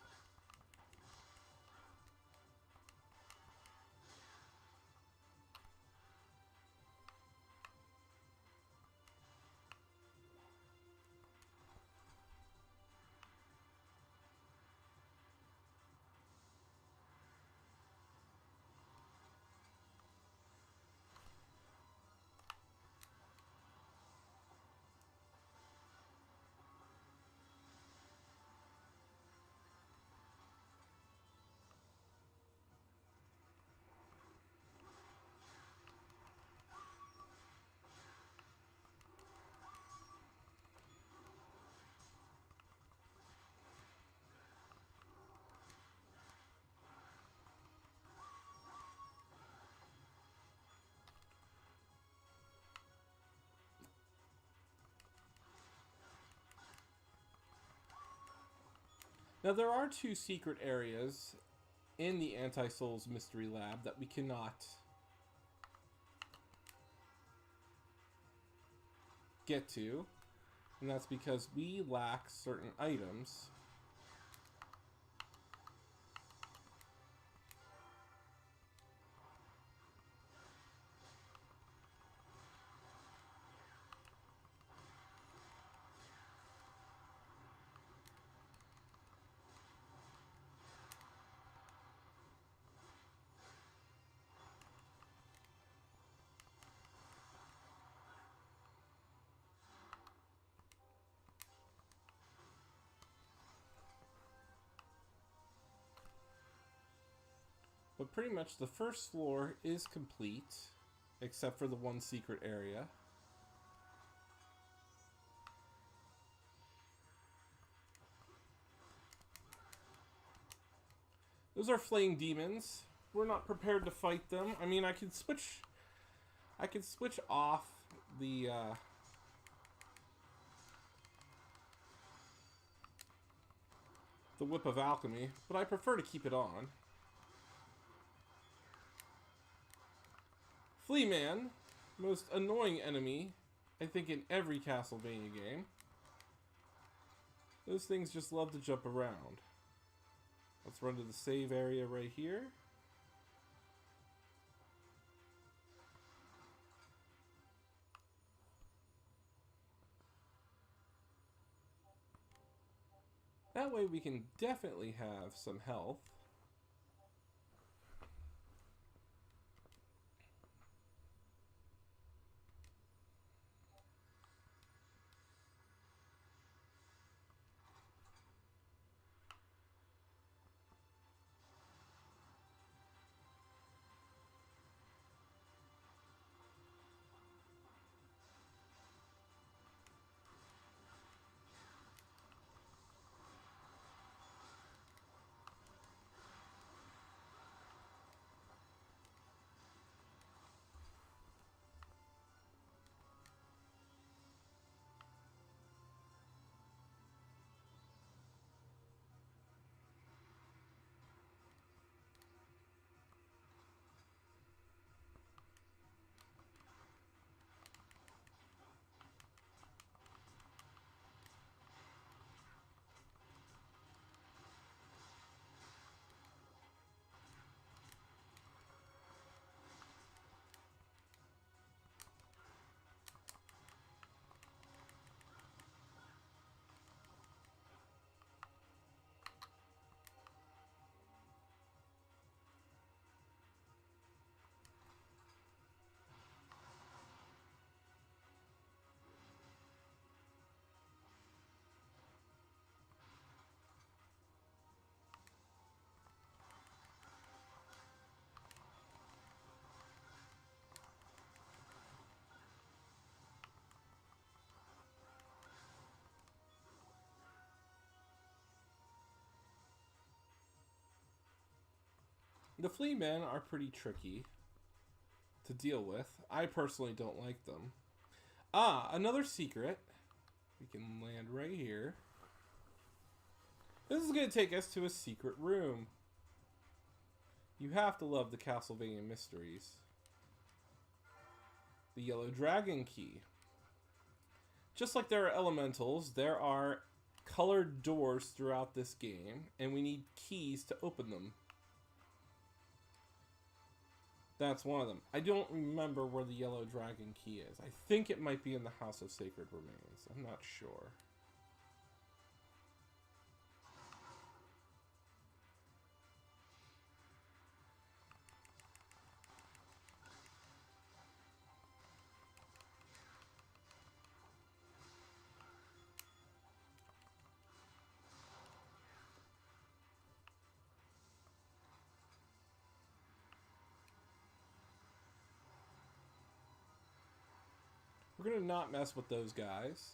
Now, there are 2 secret areas in the Anti-Souls Mystery Lab that we cannot get to, and that's because we lack certain items. But pretty much the first floor is complete, except for the 1 secret area. Those are flame demons. We're not prepared to fight them. I mean, I could switch off the Whip of Alchemy, but I prefer to keep it on. Flea Man, most annoying enemy, I think, in every Castlevania game. Those things just love to jump around. Let's run to the save area right here. That way we can definitely have some health. The flea men are pretty tricky to deal with. I personally don't like them. Ah, another secret. We can land right here. This is going to take us to a secret room. You have to love the Castlevania mysteries. The yellow dragon key. Just like there are elementals, there are colored doors throughout this game, and we need keys to open them. That's one of them. I don't remember where the yellow dragon key is. I think it might be in the House of Sacred Remains. I'm not sure. We're going to not mess with those guys.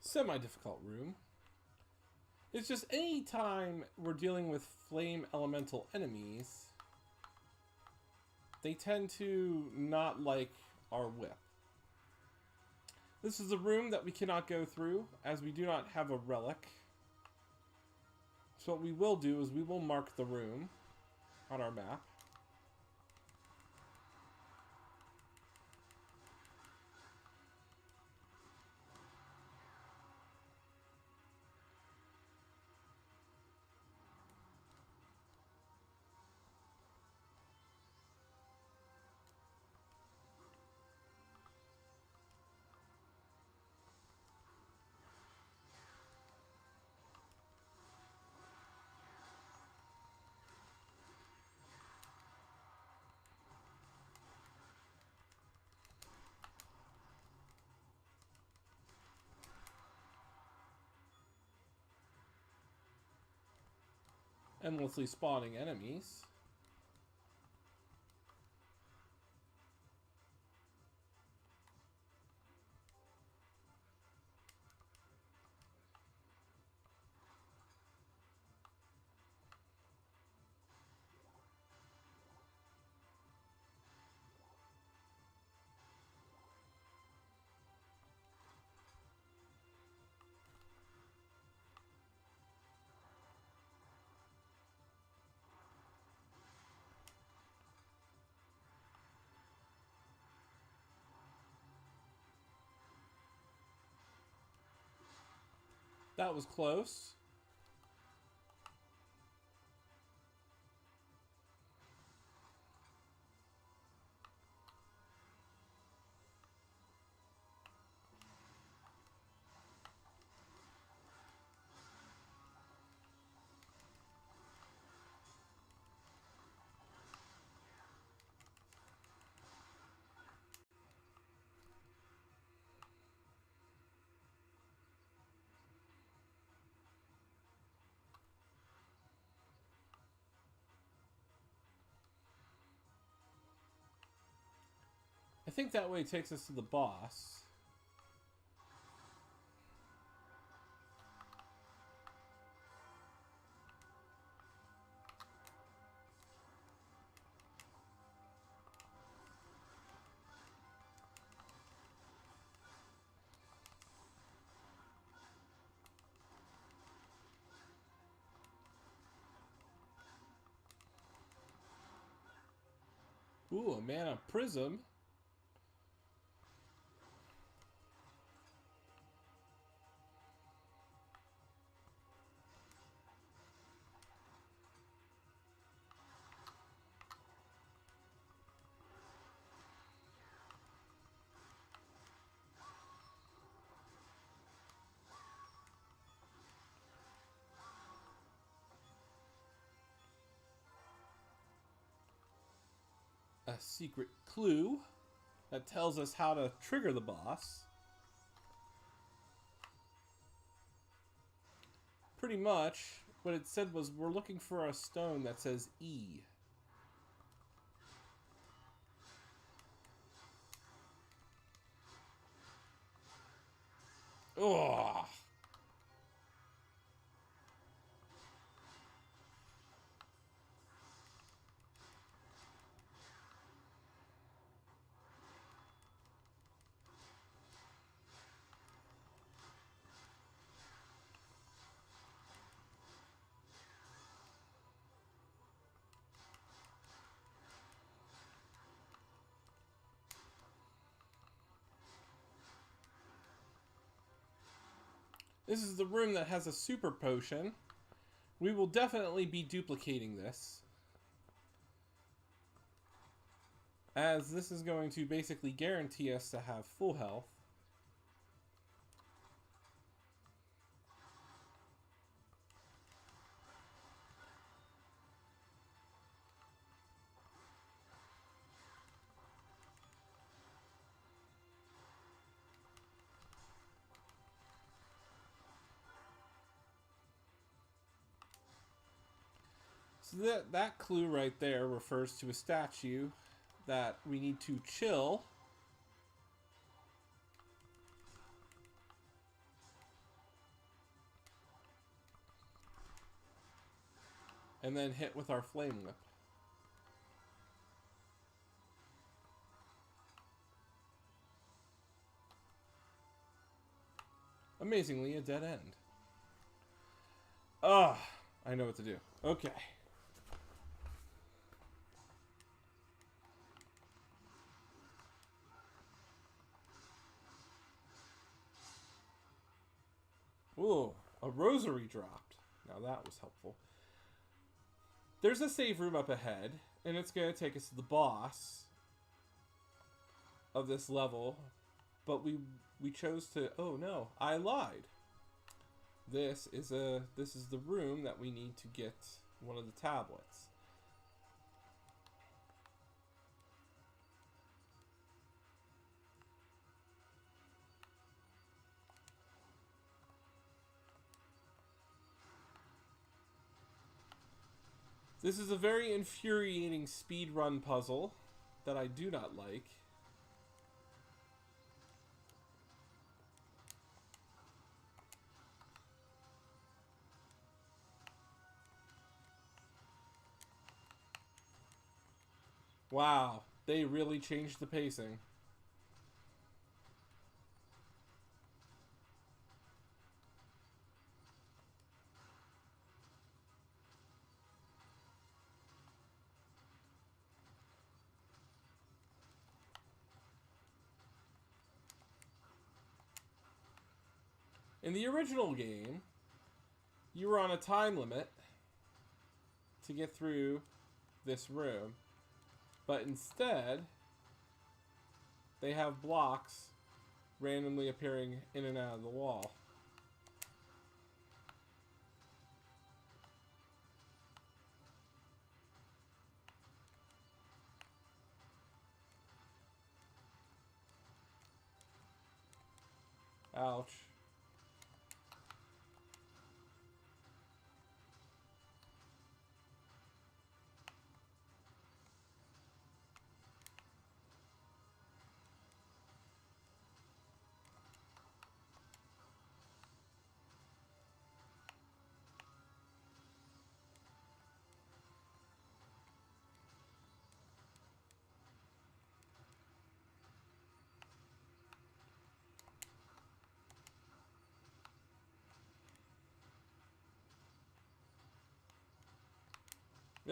Semi-difficult room. It's just any time we're dealing with flame elemental enemies, they tend to not like our whip. This is a room that we cannot go through as we do not have a relic. So what we will do is we will mark the room on our map. Endlessly spawning enemies. That was close. I think that way takes us to the boss. Ooh, a mana prism. a secret clue that tells us how to trigger the boss. Pretty much, what it said was we're looking for a stone that says E. Ugh. This is the room that has a super potion. We will definitely be duplicating this, as this is going to basically guarantee us to have full health. So that clue right there refers to a statue that we need to chill and then hit with our flame whip. Amazingly, a dead end. Ah, I know what to do. Okay. Ooh, a rosary dropped. Now that was helpful. There's a save room up ahead, and it's going to take us to the boss of this level, but we chose to... Oh no, I lied. This is the room that we need to get one of the tablets. This is a very infuriating speedrun puzzle that I do not like. Wow, they really changed the pacing. In the original game, you were on a time limit to get through this room, but instead, they have blocks randomly appearing in and out of the wall. Ouch.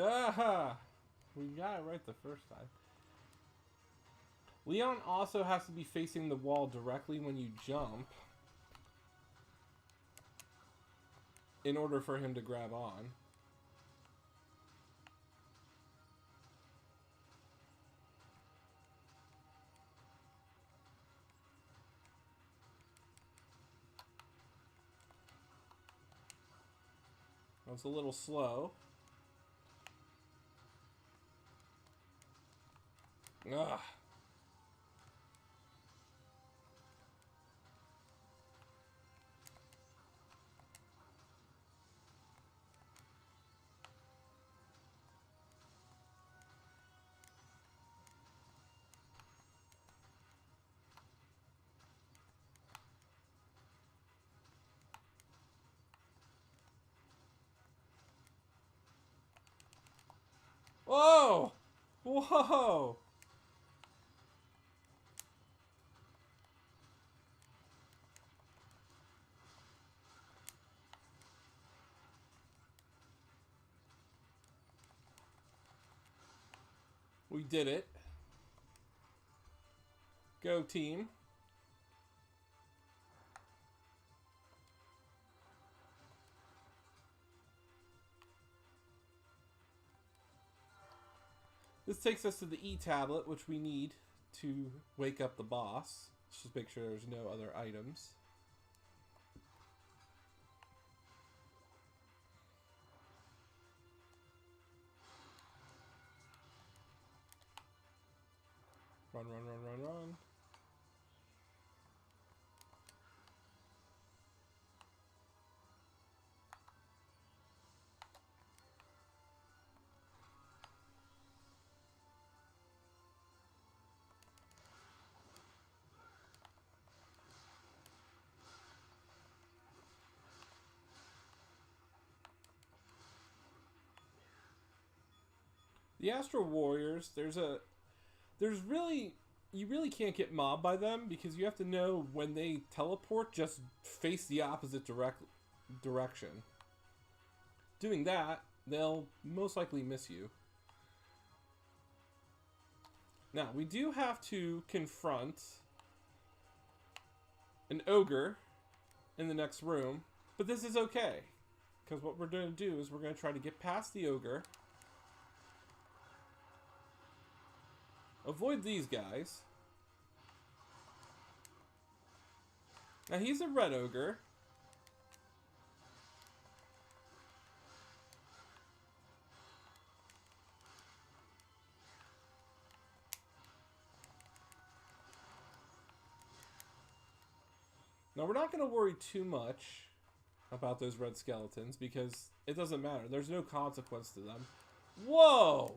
Aha! We got it right the first time. Leon also has to be facing the wall directly when you jump in order for him to grab on. That's a little slow. Ugh. Whoa! Whoa! We did it. Go team. This takes us to the E-tablet, which we need to wake up the boss. Let's just make sure there's no other items. Run, run, run, run, run. The Astral Warriors, you really can't get mobbed by them because you have to know when they teleport, just face the opposite direction. Doing that, they'll most likely miss you. Now, we do have to confront an ogre in the next room, but this is okay. Because what we're going to do is we're going to try to get past the ogre. Avoid these guys. Now he's a red ogre. Now we're not going to worry too much about those red skeletons because it doesn't matter. There's no consequence to them. Whoa!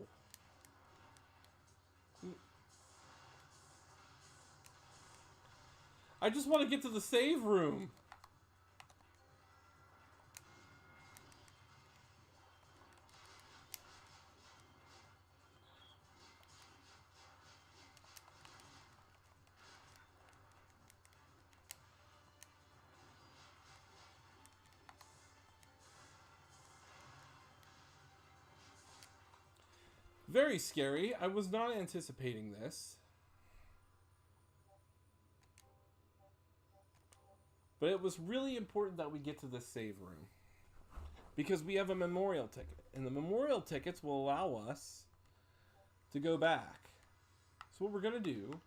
I just want to get to the save room. Very scary. I was not anticipating this. But it was really important that we get to this save room. Because we have a memorial ticket. And the memorial tickets will allow us to go back. So what we're going to do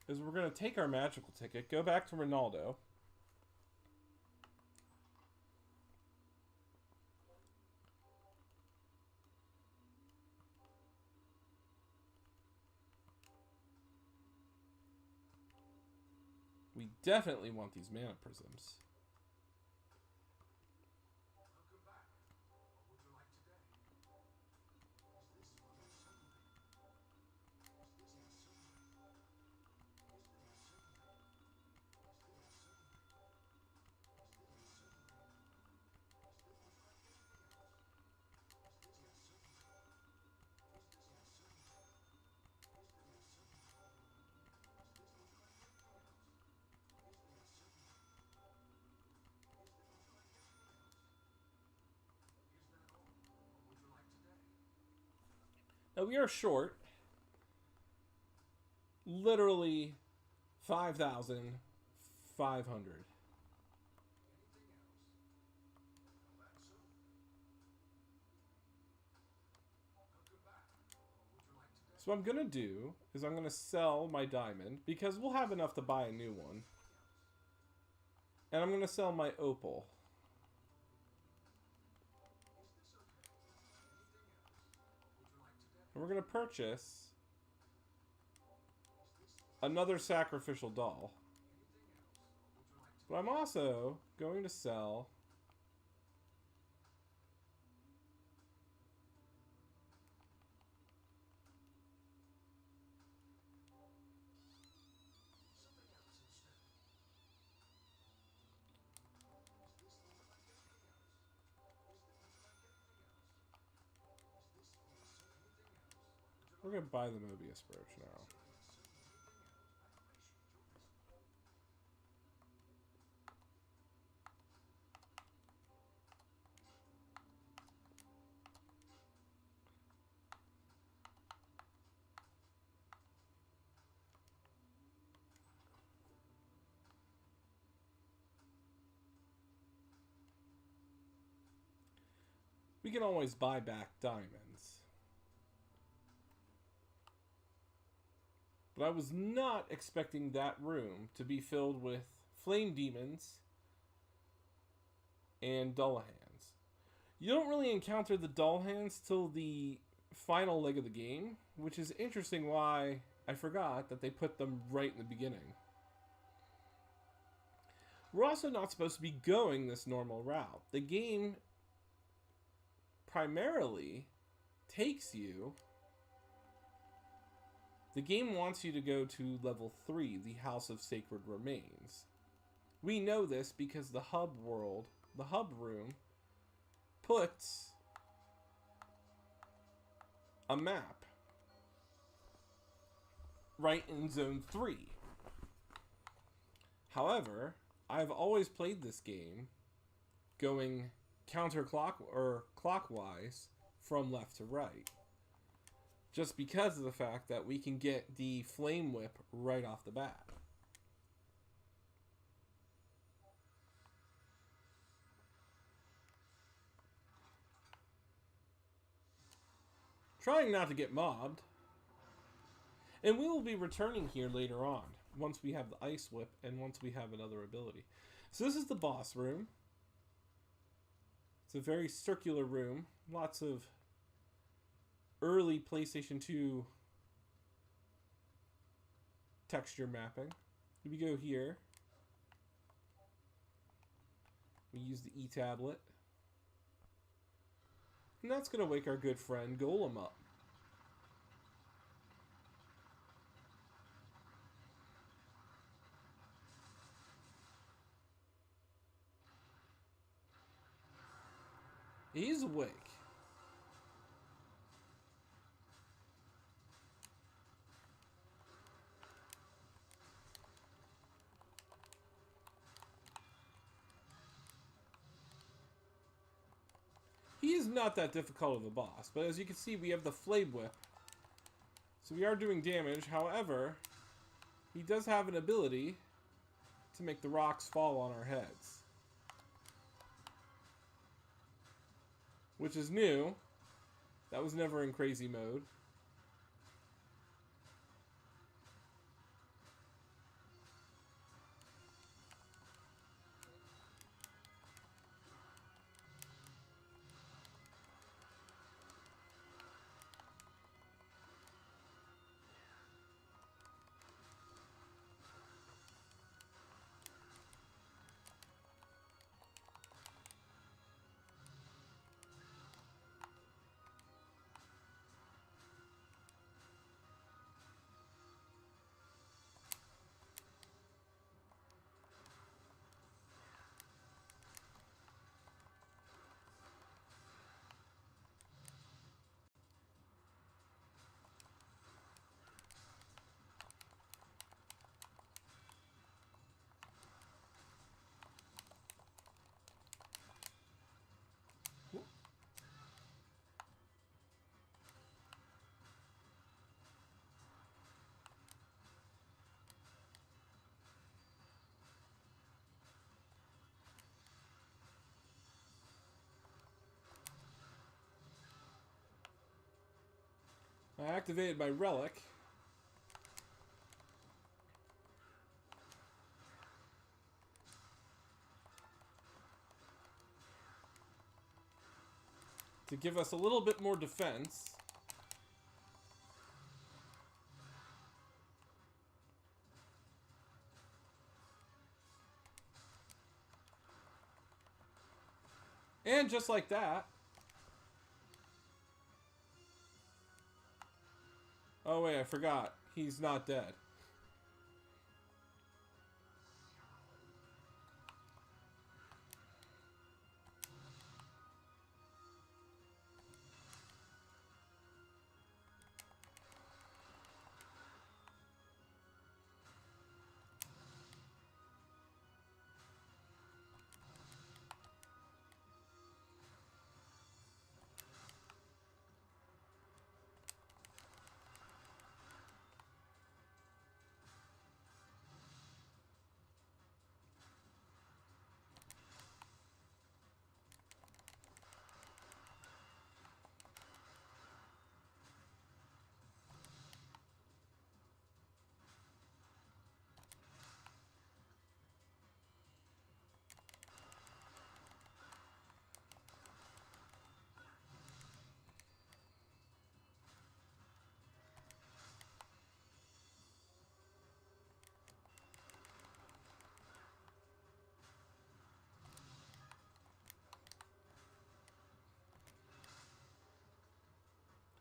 is we're going to take our magical ticket, go back to Ronaldo. We definitely want these mana prisms. Now we are short. Literally 5,500. So what I'm going to do is I'm going to sell my diamond because we'll have enough to buy a new one. And I'm going to sell my opal. And we're going to purchase another sacrificial doll. But I'm also going to sell we're going to buy the Mobius brooch now. We can always buy back diamonds. But I was not expecting that room to be filled with flame demons and dull hands. You don't really encounter the dull hands till the final leg of the game, which is interesting why I forgot that they put them right in the beginning. We're also not supposed to be going this normal route. The game primarily takes you... The game wants you to go to level 3, the House of Sacred Remains. We know this because the hub world, the hub room, puts a map right in Zone 3. However, I've always played this game going clockwise from left to right. Just because of the fact that we can get the flame whip right off the bat. Trying not to get mobbed. And we will be returning here later on, once we have the ice whip and once we have another ability. So this is the boss room. It's a very circular room. Lots of early PlayStation 2 texture mapping. We go here. We use the E-tablet. And that's going to wake our good friend Golem up. He's awake. He is not that difficult of a boss, but as you can see, we have the Flame Whip. So we are doing damage. However, he does have an ability to make the rocks fall on our heads, which is new. That was never in crazy mode. I activated my relic. To give us a little bit more defense. And just like that... Oh wait, I forgot. He's not dead.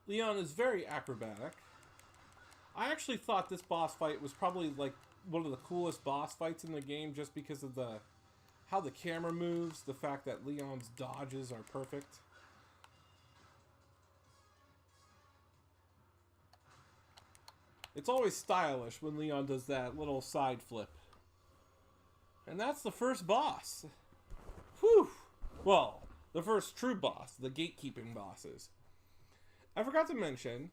Leon is very acrobatic. I actually thought this boss fight was probably like one of the coolest boss fights in the game just because of how the camera moves, the fact that Leon's dodges are perfect. It's always stylish when Leon does that little side flip. And that's the first boss. Whew! Well, the first true boss, the gatekeeping bosses. I forgot to mention,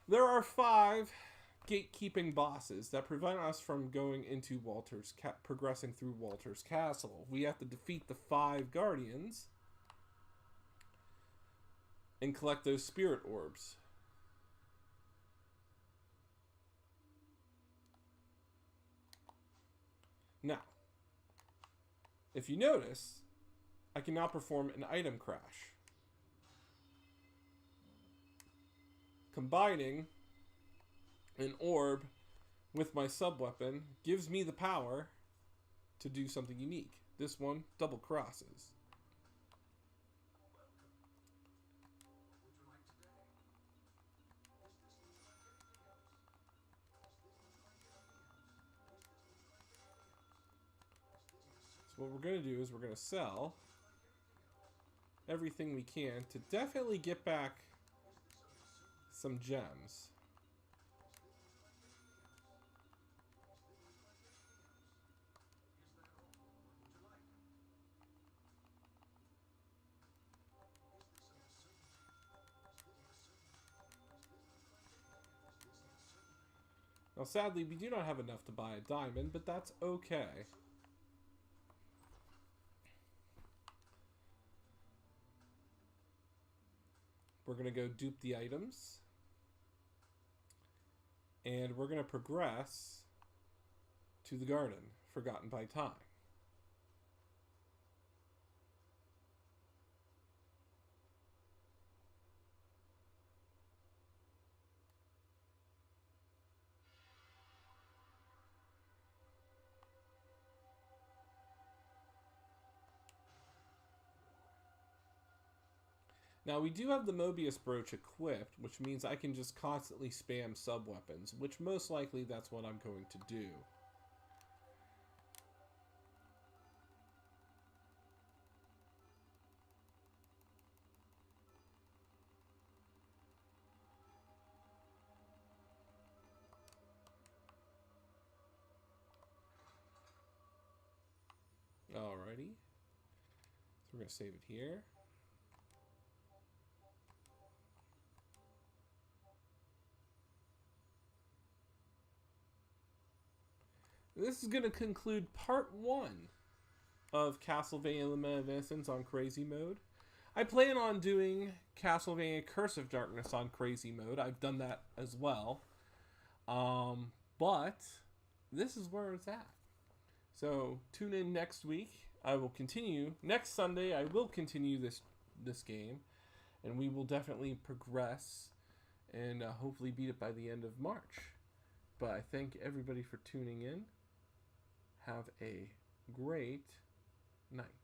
there are 5 gatekeeping bosses that prevent us from going into progressing through Walter's castle. We have to defeat the 5 guardians and collect those spirit orbs. Now, if you notice, I can now perform an item crash. Combining an orb with my sub-weapon gives me the power to do something unique. This one double crosses. So what we're going to do is we're going to sell everything we can to definitely get back some gems. Now sadly, we do not have enough to buy a diamond, but that's okay. We're going to go dupe the items. And we're going to progress to the garden, forgotten by time. Now, we do have the Mobius Brooch equipped, which means I can just constantly spam sub-weapons, which most likely that's what I'm going to do. Alrighty. So we're going to save it here. This is going to conclude part 1 of Castlevania Lament of Innocence on Crazy Mode. I plan on doing Castlevania Curse of Darkness on Crazy Mode. I've done that as well. But this is where it's at. So tune in next week. I will continue. Next Sunday, I will continue this game. And we will definitely progress and hopefully beat it by the end of March. But I thank everybody for tuning in. Have a great night.